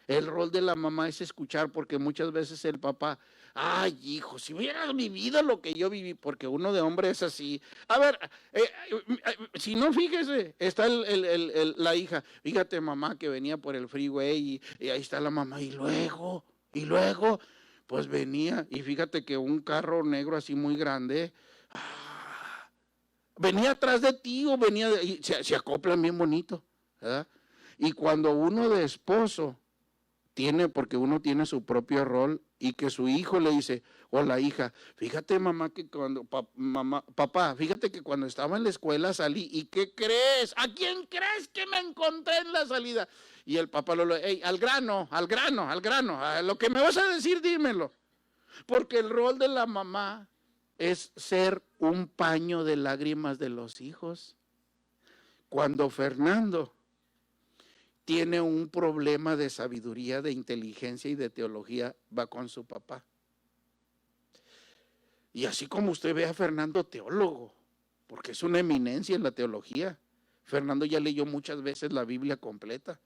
El rol de la mamá es escuchar, porque muchas veces el papá, ay hijo, si hubieras vivido lo que yo viví, porque uno de hombre es así. A ver, si no, fíjese, está la hija, fíjate mamá que venía por el freeway y ahí está la mamá y luego, pues venía y fíjate que un carro negro así muy grande, venía atrás de ti o venía, y se acoplan bien bonito, ¿verdad? Y cuando uno de esposo tiene, porque uno tiene su propio rol y que su hijo le dice, o la hija, fíjate mamá que cuando, papá, fíjate que cuando estaba en la escuela salí, ¿y qué crees? ¿A quién crees que me encontré en la salida? Y el papá hey, al grano, a lo que me vas a decir, dímelo. Porque el rol de la mamá es ser un paño de lágrimas de los hijos. Cuando Fernando tiene un problema de sabiduría, de inteligencia y de teología, va con su papá. Y así como usted ve a Fernando teólogo, porque es una eminencia en la teología. Fernando ya leyó muchas veces la Biblia completa.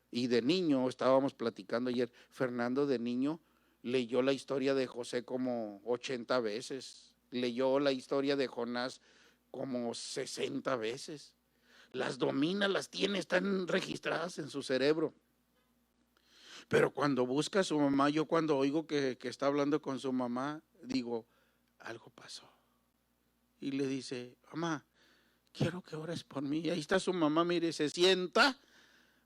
Y de niño, estábamos platicando ayer, Fernando de niño leyó la historia de José como 80 veces. Leyó la historia de Jonás como 60 veces. Las domina, las tiene, están registradas en su cerebro. Pero cuando busca a su mamá, yo cuando oigo que está hablando con su mamá, digo, algo pasó. Y le dice, mamá, quiero que ores por mí. Y ahí está su mamá, mire, se sienta,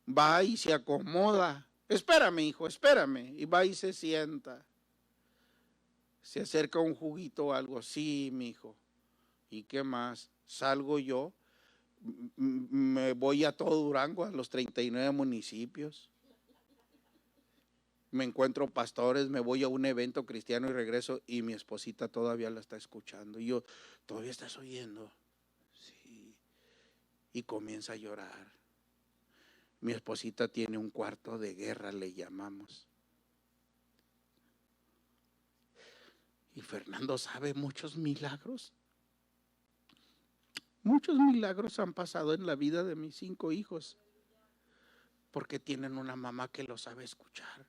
va y se acomoda. Espérame, hijo, espérame. Y va y se sienta. Se acerca un juguito o algo. Sí, mi hijo. ¿Y qué más? Salgo yo. Me voy a todo Durango, a los 39 municipios. Me encuentro pastores, me voy a un evento cristiano y regreso y mi esposita todavía la está escuchando. Y yo, ¿todavía estás oyendo? Sí. Y comienza a llorar. Mi esposita tiene un cuarto de guerra, le llamamos. Y Fernando sabe muchos milagros. Muchos milagros han pasado en la vida de mis 5 hijos. porque tienen una mamá que lo sabe escuchar.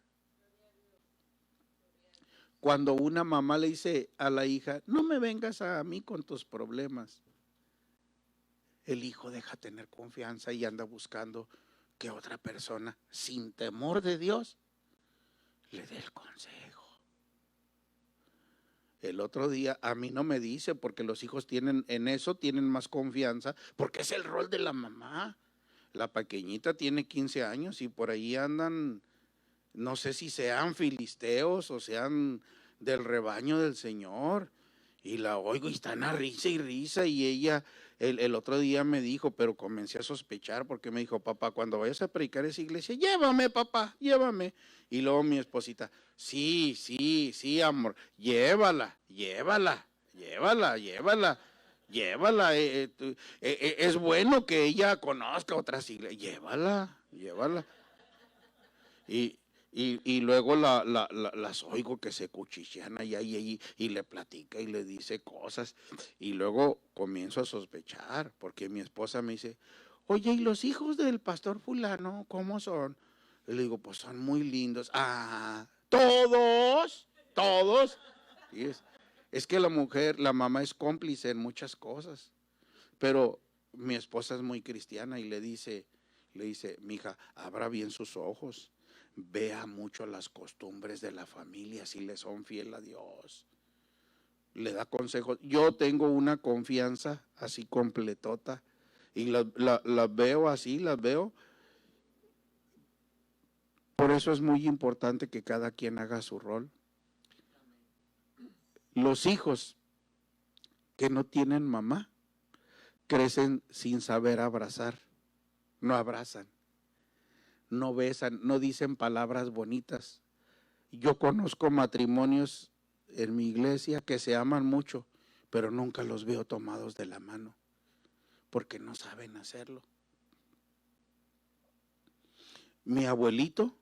Cuando una mamá le dice a la hija, no me vengas a mí con tus problemas, el hijo deja tener confianza y anda buscando que otra persona, sin temor de Dios, le dé el consejo. El otro día a mí no me dice, porque los hijos tienen en eso, tienen más confianza, porque es el rol de la mamá. La pequeñita tiene 15 años y por ahí andan, no sé si sean filisteos o sean del rebaño del Señor. Y la oigo y están a risa y risa, y ella el otro día me dijo, pero comencé a sospechar porque me dijo, papá, cuando vayas a predicar esa iglesia, llévame, papá, llévame. Y luego mi esposita, sí, sí, sí, amor, llévala, llévala, llévala, llévala, llévala. Es bueno que ella conozca otras iglesias, llévala, llévala. Y, y luego las oigo que se cuchichean allá y le platica y le dice cosas. Y luego comienzo a sospechar, porque mi esposa me dice, oye, ¿y los hijos del pastor fulano cómo son? Y le digo, pues son muy lindos. Ah, todos, todos. Y es que la mujer, la mamá es cómplice en muchas cosas. Pero mi esposa es muy cristiana y le dice, mija, abra bien sus ojos, vea mucho las costumbres de la familia, si le son fiel a Dios. Le da consejos. Yo tengo una confianza así completota y las veo así, las veo. Por eso es muy importante que cada quien haga su rol. Los hijos que no tienen mamá crecen sin saber abrazar, no abrazan, no besan, no dicen palabras bonitas. Yo conozco matrimonios en mi iglesia que se aman mucho, pero nunca los veo tomados de la mano, porque no saben hacerlo. Mi abuelito,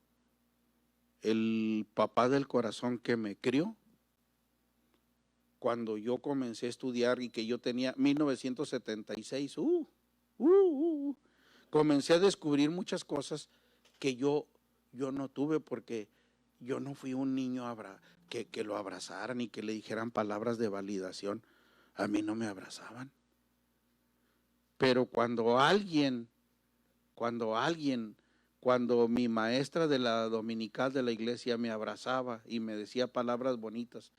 el papá del corazón que me crió, cuando yo comencé a estudiar y que yo tenía 1976, comencé a descubrir muchas cosas que yo no tuve, porque yo no fui un niño que lo abrazaran y que le dijeran palabras de validación. A mí no me abrazaban. Pero cuando mi maestra de la dominical de la iglesia me abrazaba y me decía palabras bonitas,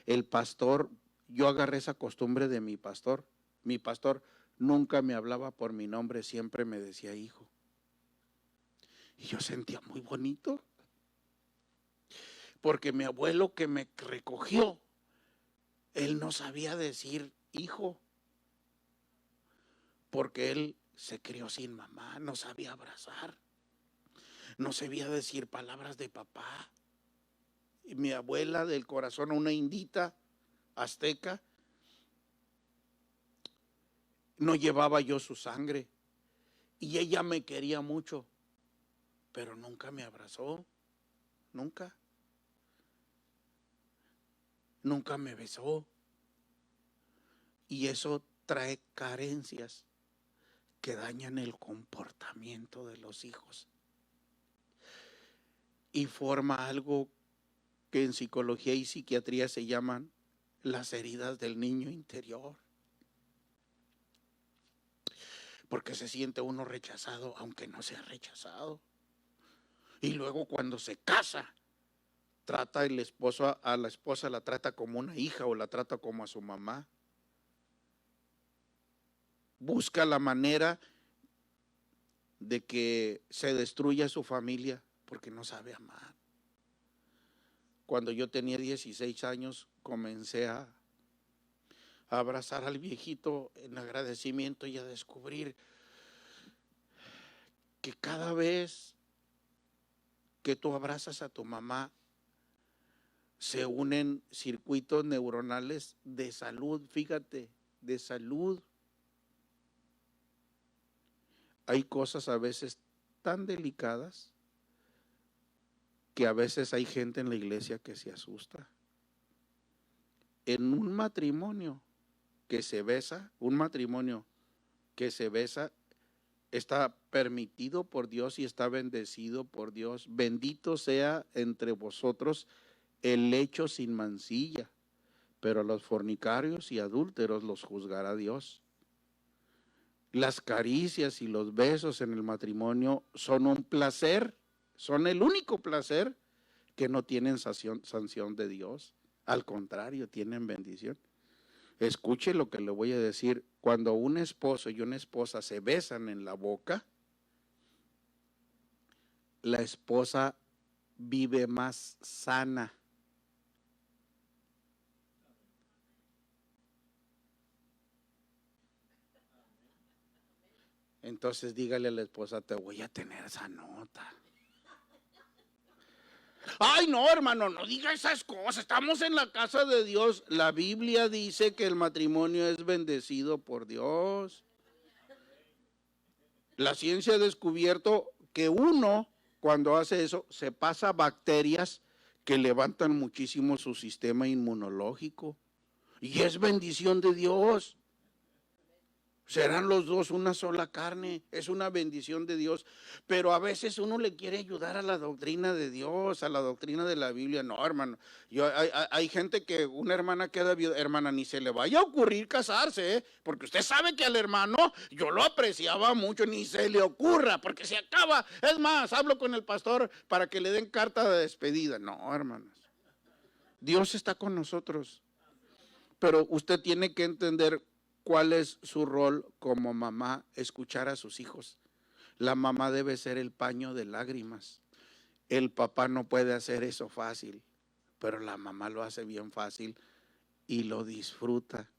el pastor, yo agarré esa costumbre de mi pastor. Mi pastor nunca me hablaba por mi nombre, siempre me decía hijo. Y yo sentía muy bonito, porque mi abuelo que me recogió, él no sabía decir hijo, porque él se crió sin mamá, no sabía abrazar, no sabía decir palabras de papá. Y mi abuela del corazón, una indita azteca, no llevaba yo su sangre, y ella me quería mucho, pero nunca me abrazó, nunca me besó. Y eso trae carencias que dañan el comportamiento de los hijos y forma algo que en psicología y psiquiatría se llaman las heridas del niño interior, porque se siente uno rechazado aunque no sea rechazado. Y luego cuando se casa, trata el esposo a la esposa, la trata como una hija o la trata como a su mamá. Busca la manera de que se destruya su familia porque no sabe amar. Cuando yo tenía 16 años, comencé a abrazar al viejito en agradecimiento y a descubrir que cada vez que tú abrazas a tu mamá, se unen circuitos neuronales de salud, fíjate, de salud. Hay cosas a veces tan delicadas que a veces hay gente en la iglesia que se asusta. En un matrimonio que se besa, está permitido por Dios y está bendecido por Dios. Bendito sea entre vosotros el lecho sin mancilla, pero a los fornicarios y adúlteros los juzgará Dios. Las caricias y los besos en el matrimonio son un placer, son el único placer que no tienen sanción de Dios. Al contrario, tienen bendición. Escuche lo que le voy a decir. Cuando un esposo y una esposa se besan en la boca, la esposa vive más sana. Entonces dígale a la esposa, te voy a tener esa nota. Ay, no, hermano, no diga esas cosas. Estamos en la casa de Dios. La Biblia dice que el matrimonio es bendecido por Dios. La ciencia ha descubierto que uno, cuando hace eso, se pasa bacterias que levantan muchísimo su sistema inmunológico. Y es bendición de Dios. Serán los dos una sola carne, es una bendición de Dios, pero a veces uno le quiere ayudar a la doctrina de Dios, a la doctrina de la Biblia. No, hermano, hay gente que una hermana queda viuda, hermana, ni se le vaya a ocurrir casarse, porque usted sabe que al hermano yo lo apreciaba mucho, ni se le ocurra, porque se acaba. Es más, hablo con el pastor para que le den carta de despedida. No, hermanos, Dios está con nosotros, pero usted tiene que entender cuál es su rol como mamá, escuchar a sus hijos. La mamá debe ser el paño de lágrimas. El papá no puede hacer eso fácil, pero la mamá lo hace bien fácil y lo disfruta.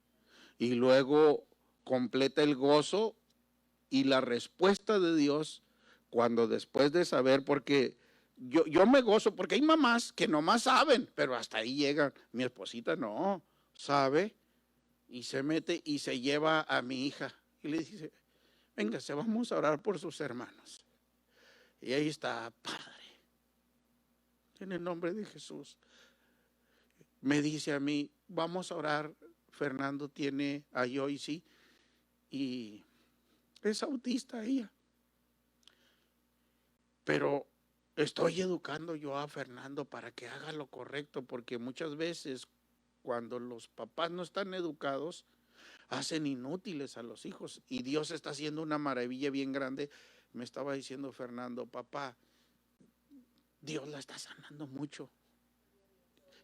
Y luego completa el gozo y la respuesta de Dios cuando después de saber, porque yo me gozo, porque hay mamás que nomás saben, pero hasta ahí llegan. Mi esposita no sabe. Y se mete y se lleva a mi hija y le dice, véngase, vamos a orar por sus hermanos. Y ahí está, Padre, en el nombre de Jesús. Me dice a mí, vamos a orar. Fernando tiene a Joyce y es autista ella. Pero estoy educando yo a Fernando para que haga lo correcto, porque muchas veces cuando los papás no están educados, hacen inútiles a los hijos. Y Dios está haciendo una maravilla bien grande. Me estaba diciendo Fernando, papá, Dios la está sanando mucho.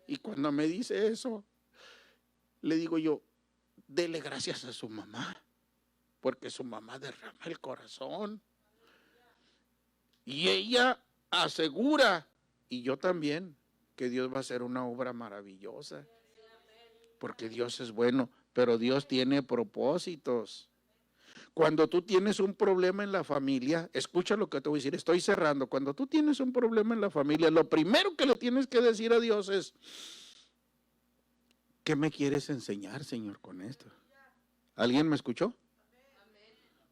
Y cuando me dice eso, le digo yo, dele gracias a su mamá, porque su mamá derrama el corazón. Y ella asegura, y yo también, que Dios va a hacer una obra maravillosa. Porque Dios es bueno, pero Dios tiene propósitos. Cuando tú tienes un problema en la familia, escucha lo que te voy a decir, estoy cerrando. Cuando tú tienes un problema en la familia, lo primero que le tienes que decir a Dios es, ¿qué me quieres enseñar, Señor, con esto? ¿Alguien me escuchó?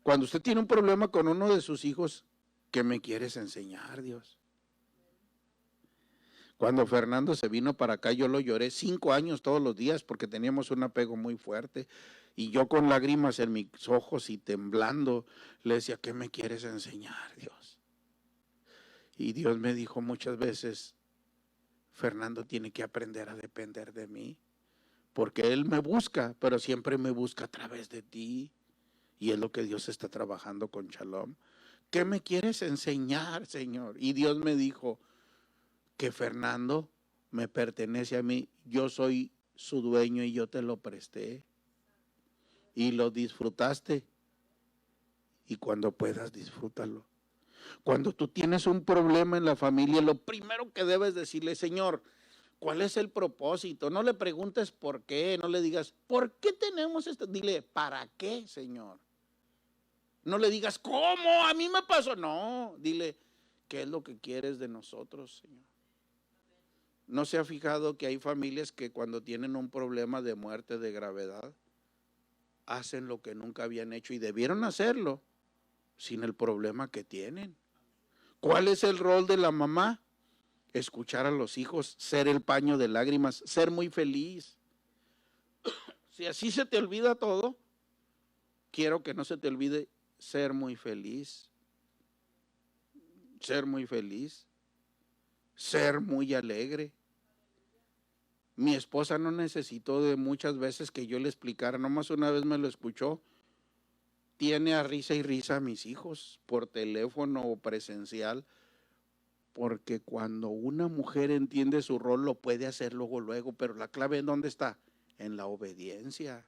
Cuando usted tiene un problema con uno de sus hijos, ¿qué me quieres enseñar, Dios? Cuando Fernando se vino para acá, yo lo lloré 5 años todos los días porque teníamos un apego muy fuerte. Y yo con lágrimas en mis ojos y temblando, le decía, ¿qué me quieres enseñar, Dios? Y Dios me dijo muchas veces, Fernando tiene que aprender a depender de mí. Porque Él me busca, pero siempre me busca a través de ti. Y es lo que Dios está trabajando con Shalom. ¿Qué me quieres enseñar, Señor? Y Dios me dijo, que Fernando me pertenece a mí, yo soy su dueño y yo te lo presté y lo disfrutaste y cuando puedas disfrútalo. Cuando tú tienes un problema en la familia, lo primero que debes decirle, Señor, ¿cuál es el propósito? No le preguntes por qué, no le digas, ¿por qué tenemos esto? Dile, ¿para qué, Señor? No le digas, ¿cómo? A mí me pasó. No, dile, ¿qué es lo que quieres de nosotros, Señor? ¿No se ha fijado que hay familias que cuando tienen un problema de muerte de gravedad, hacen lo que nunca habían hecho y debieron hacerlo sin el problema que tienen? ¿Cuál es el rol de la mamá? Escuchar a los hijos, ser el paño de lágrimas, ser muy feliz. Si así se te olvida todo, quiero que no se te olvide ser muy feliz, ser muy feliz, ser muy alegre. Mi esposa no necesitó de muchas veces que yo le explicara, nomás una vez me lo escuchó. Tiene a risa y risa a mis hijos por teléfono o presencial, porque cuando una mujer entiende su rol lo puede hacer luego, pero la clave ¿en dónde está? En la obediencia,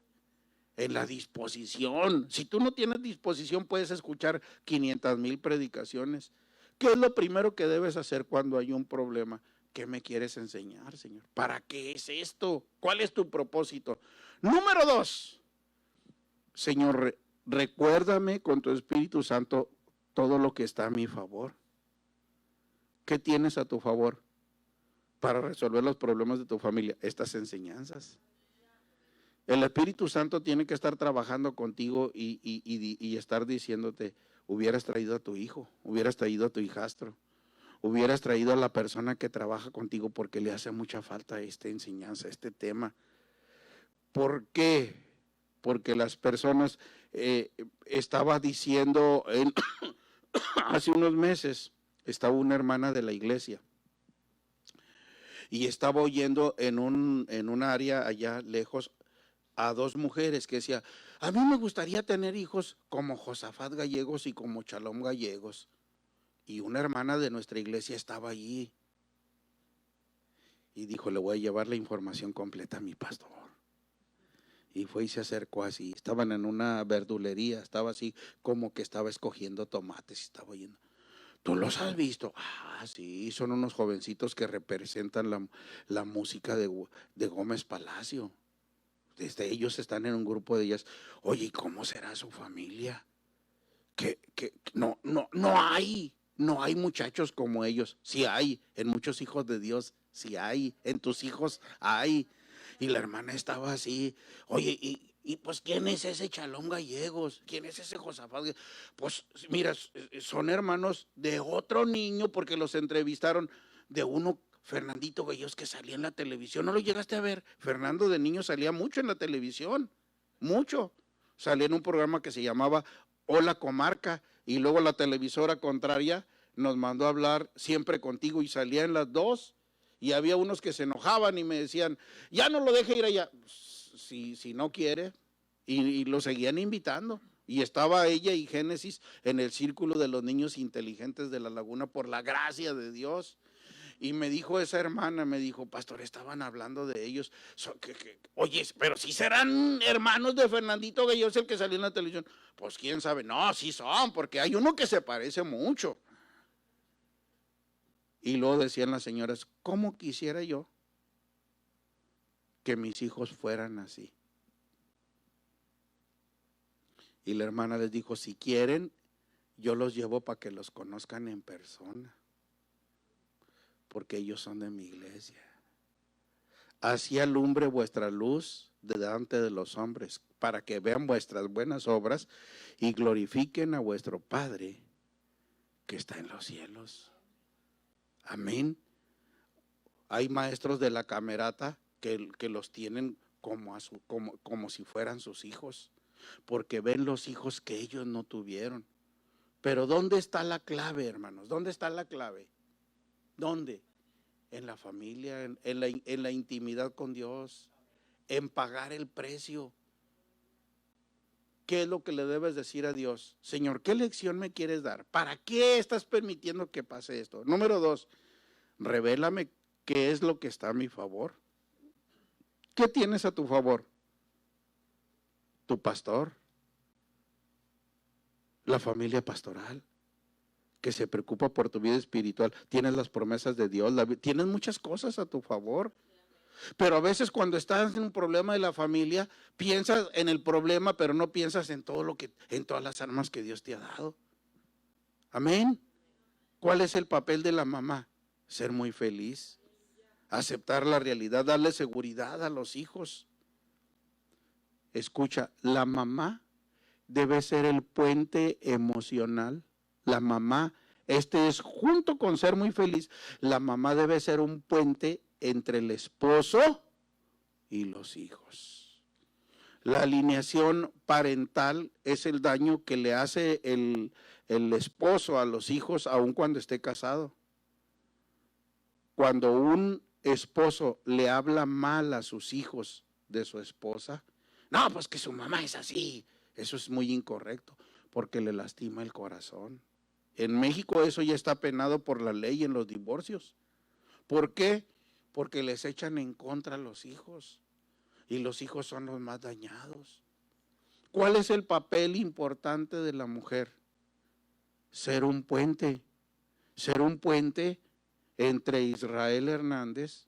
en la disposición. Si tú no tienes disposición puedes escuchar 500,000 predicaciones. ¿Qué es lo primero que debes hacer cuando hay un problema? ¿Qué me quieres enseñar, Señor? ¿Para qué es esto? ¿Cuál es tu propósito? Número 2, Señor, recuérdame con tu Espíritu Santo todo lo que está a mi favor. ¿Qué tienes a tu favor para resolver los problemas de tu familia? Estas enseñanzas. El Espíritu Santo tiene que estar trabajando contigo y estar diciéndote, hubieras traído a tu hijo, hubieras traído a tu hijastro, hubieras traído a la persona que trabaja contigo porque le hace mucha falta esta enseñanza, este tema. ¿Por qué? Porque las personas, estaba diciendo hace unos meses, estaba una hermana de la iglesia y estaba oyendo en un área allá lejos a dos mujeres que decía, a mí me gustaría tener hijos como Josafat Gallegos y como Shalom Gallegos. Y una hermana de nuestra iglesia estaba allí y dijo, le voy a llevar la información completa a mi pastor. Y fue y se acercó así, estaban en una verdulería, estaba así como que estaba escogiendo tomates y estaba yendo. ¿Tú los has visto? Ah, sí, son unos jovencitos que representan la música de Gómez Palacio. Desde ellos están en un grupo de ellas. Oye, ¿y cómo será su familia? Que no hay muchachos como ellos. Sí hay, en muchos hijos de Dios, sí hay, en tus hijos hay. Y la hermana estaba así, oye, y pues ¿quién es ese Shalom Gallegos? ¿Quién es ese Josafat? Pues mira, son hermanos de otro niño porque los entrevistaron, de uno, Fernandito Gallegos, que salía en la televisión. ¿No lo llegaste a ver? Fernando de niño salía mucho en la televisión, mucho. Salía en un programa que se llamaba Hola Comarca, y luego la televisora contraria nos mandó a hablar Siempre Contigo y salía en las dos. Y había unos que se enojaban y me decían, ya no lo deje ir allá, si no quiere, y lo seguían invitando. Y estaba ella y Génesis en el círculo de los niños inteligentes de la Laguna por la gracia de Dios. Y me dijo esa hermana, me dijo, pastor, estaban hablando de ellos. Oye, pero si serán hermanos de Fernandito Gallegos, el que salió en la televisión. Pues quién sabe, no, sí son, porque hay uno que se parece mucho. Y luego decían las señoras, ¿cómo quisiera yo que mis hijos fueran así? Y la hermana les dijo, si quieren, yo los llevo para que los conozcan en persona, porque ellos son de mi iglesia. Así alumbre vuestra luz delante de los hombres, para que vean vuestras buenas obras y glorifiquen a vuestro Padre que está en los cielos. Amén. Hay maestros de la camerata que los tienen como si fueran sus hijos, porque ven los hijos que ellos no tuvieron. Pero ¿dónde está la clave, hermanos? ¿Dónde está la clave? ¿Dónde? En la familia, en la intimidad con Dios, en pagar el precio. ¿Qué es lo que le debes decir a Dios? Señor, ¿qué lección me quieres dar? ¿Para qué estás permitiendo que pase esto? Número 2, revélame qué es lo que está a mi favor. ¿Qué tienes a tu favor? Tu pastor, la familia pastoral, que se preocupa por tu vida espiritual. Tienes las promesas de Dios, tienes muchas cosas a tu favor. Pero a veces cuando estás en un problema de la familia, piensas en el problema, pero no piensas en todas las armas que Dios te ha dado. Amén. ¿Cuál es el papel de la mamá? Ser muy feliz, aceptar la realidad, darle seguridad a los hijos. Escucha, la mamá debe ser el puente emocional. La mamá, es junto con ser muy feliz, la mamá debe ser un puente entre el esposo y los hijos. La alineación parental es el daño que le hace el esposo a los hijos aun cuando esté casado. Cuando un esposo le habla mal a sus hijos de su esposa, no, pues que su mamá es así, eso es muy incorrecto, porque le lastima el corazón. En México eso ya está penado por la ley en los divorcios. ¿Por qué? Porque les echan en contra a los hijos y los hijos son los más dañados. ¿Cuál es el papel importante de la mujer? Ser un puente entre Israel Hernández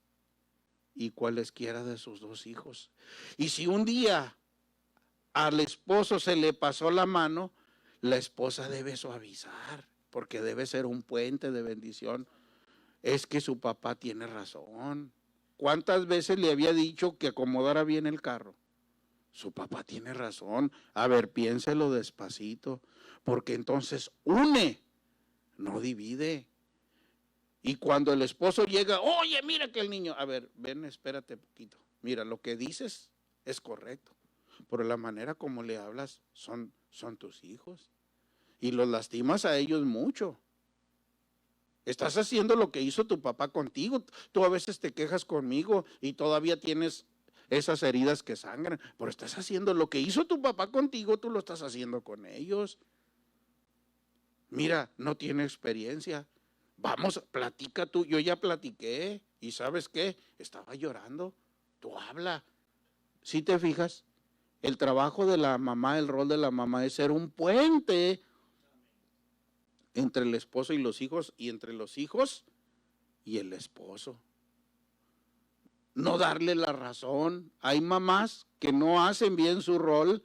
y cualesquiera de sus dos hijos. Y si un día al esposo se le pasó la mano, la esposa debe suavizar, porque debe ser un puente de bendición. Es que su papá tiene razón. ¿Cuántas veces le había dicho que acomodara bien el carro? Su papá tiene razón. A ver, piénselo despacito, porque entonces une, no divide. Y cuando el esposo llega, oye, mira que el niño, a ver, ven, espérate poquito. Mira, lo que dices es correcto, pero la manera como le hablas son tus hijos. Y los lastimas a ellos mucho. Estás haciendo lo que hizo tu papá contigo. Tú a veces te quejas conmigo y todavía tienes esas heridas que sangran, pero estás haciendo lo que hizo tu papá contigo, tú lo estás haciendo con ellos. Mira, no tiene experiencia. Vamos, platica tú. Yo ya platiqué y ¿sabes qué? Estaba llorando. Tú habla. Si te fijas, el trabajo de la mamá, el rol de la mamá es ser un puente entre el esposo y los hijos, y entre los hijos y el esposo. No darle la razón. Hay mamás que no hacen bien su rol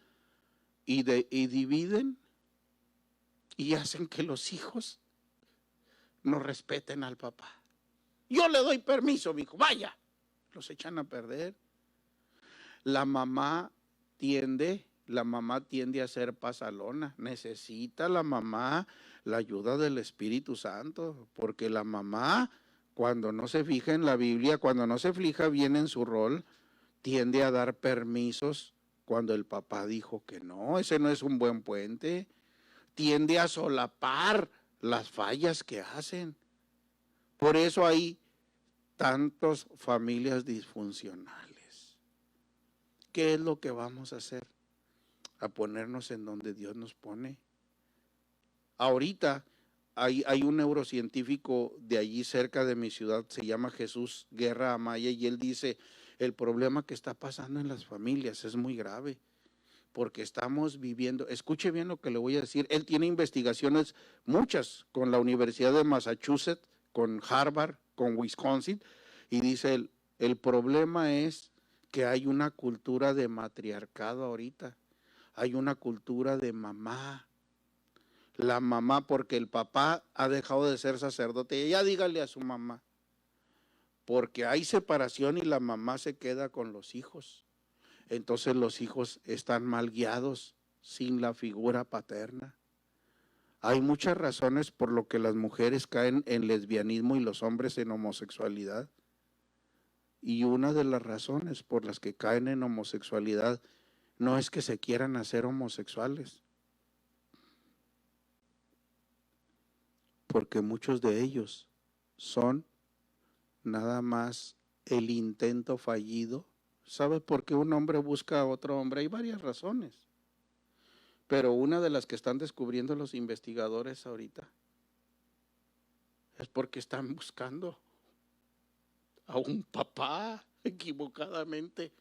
y dividen y hacen que los hijos no respeten al papá. Yo le doy permiso, mijo, vaya. Los echan a perder. La mamá tiende a ser pasalona. Necesita la mamá la ayuda del Espíritu Santo, porque la mamá, cuando no se fija en la Biblia, cuando no se fija bien en su rol, tiende a dar permisos cuando el papá dijo que no. Ese no es un buen puente. Tiende a solapar las fallas que hacen. Por eso hay tantas familias disfuncionales. ¿Qué es lo que vamos a hacer? A ponernos en donde Dios nos pone. Ahorita hay un neurocientífico de allí cerca de mi ciudad, se llama Jesús Guerra Amaya, y él dice, el problema que está pasando en las familias es muy grave, porque estamos viviendo, escuche bien lo que le voy a decir, él tiene investigaciones muchas con la Universidad de Massachusetts, con Harvard, con Wisconsin, y dice, el problema es que hay una cultura de matriarcado ahorita, hay una cultura de mamá. La mamá, porque el papá ha dejado de ser sacerdote, ya dígale a su mamá, porque hay separación y la mamá se queda con los hijos. Entonces los hijos están mal guiados, sin la figura paterna. Hay muchas razones por lo que las mujeres caen en lesbianismo y los hombres en homosexualidad. Y una de las razones por las que caen en homosexualidad no es que se quieran hacer homosexuales, porque muchos de ellos son nada más el intento fallido. ¿Sabes por qué un hombre busca a otro hombre? Hay varias razones, pero una de las que están descubriendo los investigadores ahorita es porque están buscando a un papá equivocadamente,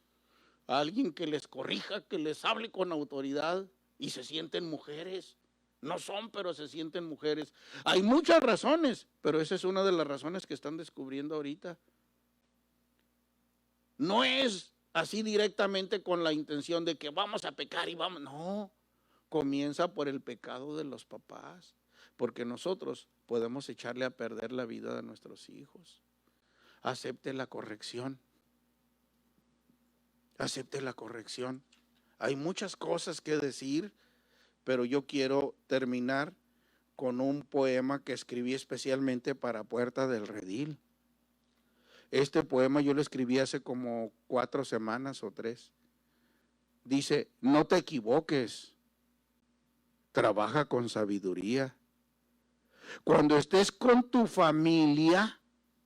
a alguien que les corrija, que les hable con autoridad, y se sienten mujeres. No son, pero se sienten mujeres. Hay muchas razones, pero esa es una de las razones que están descubriendo ahorita. No es así directamente con la intención de que vamos a pecar y vamos. No, comienza por el pecado de los papás, porque nosotros podemos echarle a perder la vida de nuestros hijos. Acepte la corrección. Acepte la corrección. Hay muchas cosas que decir, pero yo quiero terminar con un poema que escribí especialmente para Puerta del Redil. Este poema yo lo escribí hace como 4 semanas o 3. dice, no te equivoques, trabaja con sabiduría. Cuando estés con tu familia,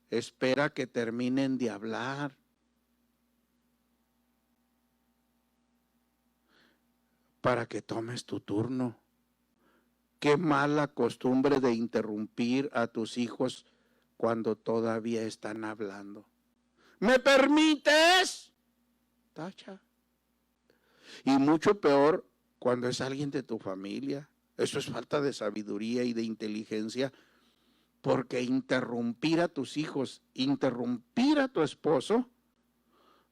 espera que terminen de hablar. Para que tomes tu turno. Qué mala costumbre de interrumpir a tus hijos cuando todavía están hablando. ¿Me permites? Tacha. Y mucho peor cuando es alguien de tu familia. Eso es falta de sabiduría y de inteligencia, porque interrumpir a tus hijos, interrumpir a tu esposo,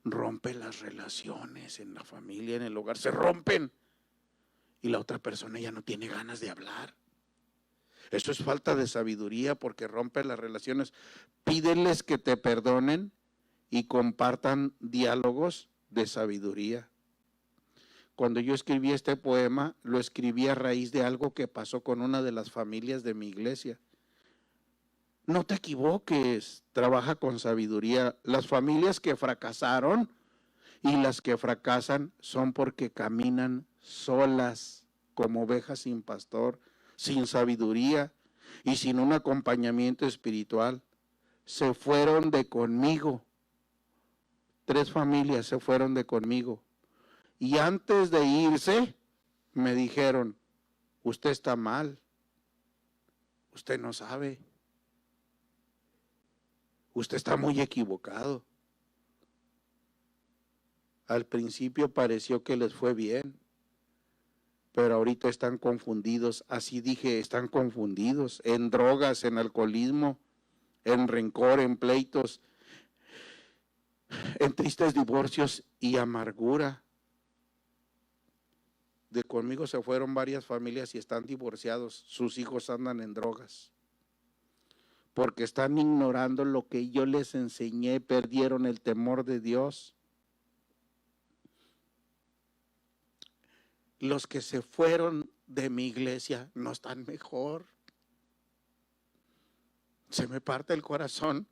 rompe las relaciones en la familia, en el hogar, se rompen. Y la otra persona ya no tiene ganas de hablar. Eso es falta de sabiduría porque rompe las relaciones. Pídeles que te perdonen y compartan diálogos de sabiduría. Cuando yo escribí este poema, lo escribí a raíz de algo que pasó con una de las familias de mi iglesia. No te equivoques, trabaja con sabiduría. Las familias que fracasaron y las que fracasan son porque caminan solas, como ovejas sin pastor, sin sabiduría y sin un acompañamiento espiritual. Se fueron de conmigo. 3 familias se fueron de conmigo. Y antes de irse, me dijeron, usted está mal, usted no sabe, usted está muy equivocado. Al principio pareció que les fue bien, pero ahorita están confundidos, así dije, están confundidos en drogas, en alcoholismo, en rencor, en pleitos, en tristes divorcios y amargura. De conmigo se fueron varias familias y están divorciados, sus hijos andan en drogas, porque están ignorando lo que yo les enseñé, perdieron el temor de Dios. Los que se fueron de mi iglesia no están mejor. Se me parte el corazón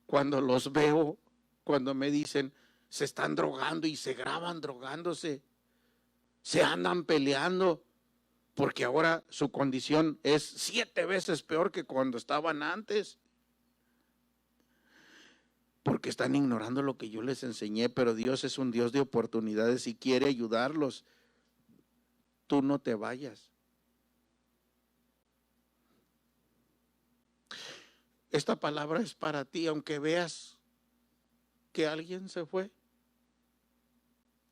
cuando los veo, cuando me dicen, se están drogando y se graban drogándose, se andan peleando, porque ahora su condición es 7 veces peor que cuando estaban antes. Porque están ignorando lo que yo les enseñé, pero Dios es un Dios de oportunidades y quiere ayudarlos. Tú no te vayas. Esta palabra es para ti, aunque veas que alguien se fue.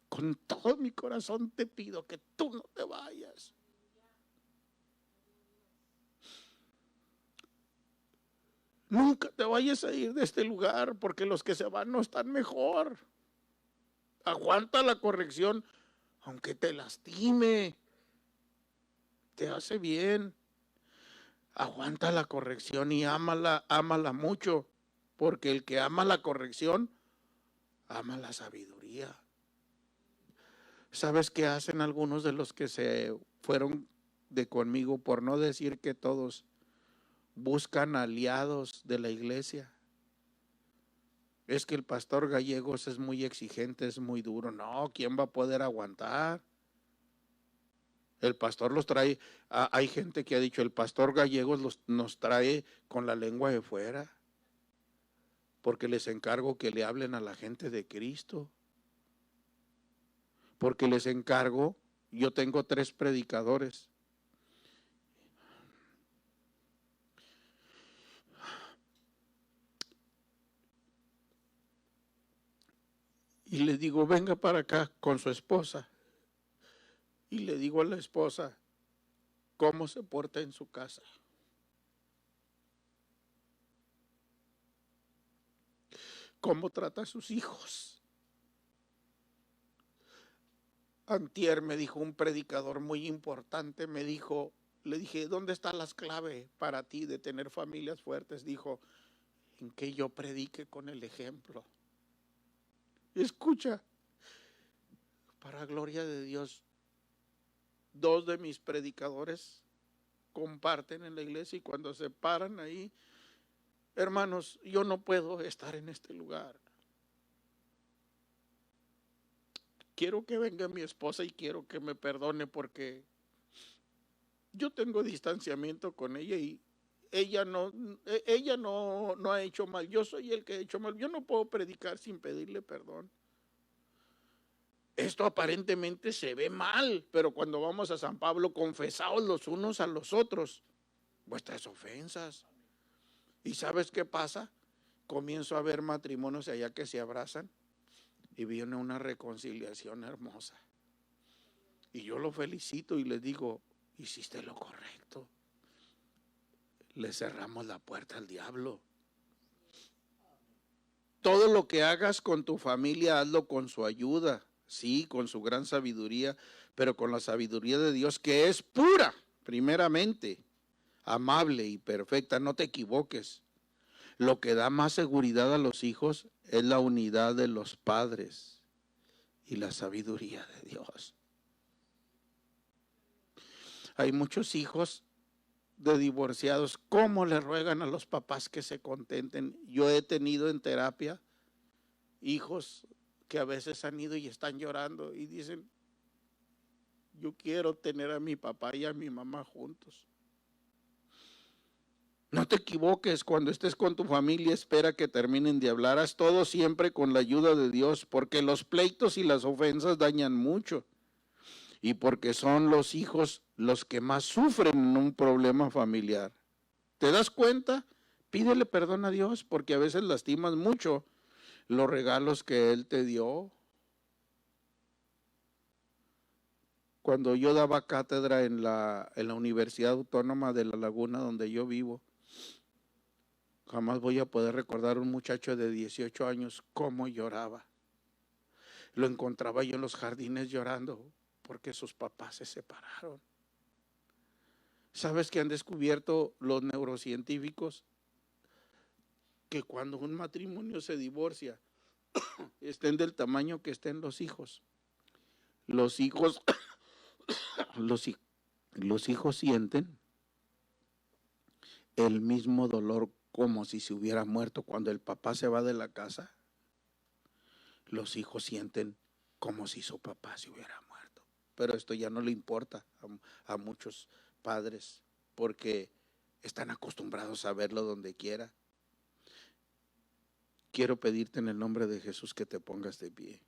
Con todo mi corazón te pido que tú no te vayas. Nunca te vayas a ir de este lugar, porque los que se van no están mejor. Aguanta la corrección, aunque te lastime, te hace bien. Aguanta la corrección y ámala, ámala mucho, porque el que ama la corrección, ama la sabiduría. ¿Sabes qué hacen algunos de los que se fueron de conmigo, por no decir que todos? Buscan aliados de la iglesia. Es que el pastor Gallegos es muy exigente, es muy duro. No, ¿quién va a poder aguantar? El pastor los trae, hay gente que ha dicho, el pastor Gallegos nos trae con la lengua de fuera, porque les encargo que le hablen a la gente de Cristo. Porque les encargo, yo tengo 3 predicadores. Y le digo, venga para acá con su esposa. Y le digo a la esposa, ¿cómo se porta en su casa? ¿Cómo trata a sus hijos? Antier me dijo un predicador muy importante, me dijo, le dije, ¿dónde están las claves para ti de tener familias fuertes? Dijo, en que yo predique con el ejemplo. Escucha, para gloria de Dios, 2 de mis predicadores comparten en la iglesia y cuando se paran ahí, hermanos, yo no puedo estar en este lugar. quiero que venga mi esposa y quiero que me perdone porque yo tengo distanciamiento con ella y ella no ha hecho mal, yo soy el que ha hecho mal, yo no puedo predicar sin pedirle perdón. Esto aparentemente se ve mal, pero cuando vamos a San Pablo, confesaos los unos a los otros vuestras ofensas. ¿Y sabes qué pasa? Comienzo a ver matrimonios allá que se abrazan y viene una reconciliación hermosa. Y yo lo felicito y les digo, hiciste lo correcto. Le cerramos la puerta al diablo. Todo lo que hagas con tu familia, hazlo con su ayuda, sí, con su gran sabiduría, pero con la sabiduría de Dios, que es pura, primeramente, amable y perfecta. No te equivoques. Lo que da más seguridad a los hijos es la unidad de los padres y la sabiduría de Dios. Hay muchos hijos de divorciados, ¿cómo le ruegan a los papás que se contenten? Yo he tenido en terapia hijos que a veces han ido y están llorando y dicen, yo quiero tener a mi papá y a mi mamá juntos. No te equivoques, cuando estés con tu familia, espera que terminen de hablar. Haz todo siempre con la ayuda de Dios, porque los pleitos y las ofensas dañan mucho. Y porque son los hijos los que más sufren en un problema familiar. ¿Te das cuenta? Pídele perdón a Dios, porque a veces lastimas mucho los regalos que Él te dio. Cuando yo daba cátedra en la Universidad Autónoma de La Laguna, donde yo vivo, jamás voy a poder recordar un muchacho de 18 años cómo lloraba. Lo encontraba yo en los jardines llorando porque sus papás se separaron. ¿Sabes qué han descubierto los neurocientíficos? Que cuando un matrimonio se divorcia, estén del tamaño que estén los hijos los hijos sienten el mismo dolor como si se hubiera muerto. Cuando el papá se va de la casa, los hijos sienten como si su papá se hubiera muerto. Pero esto ya no le importa a muchos padres porque están acostumbrados a verlo donde quiera. Quiero pedirte en el nombre de Jesús que te pongas de pie.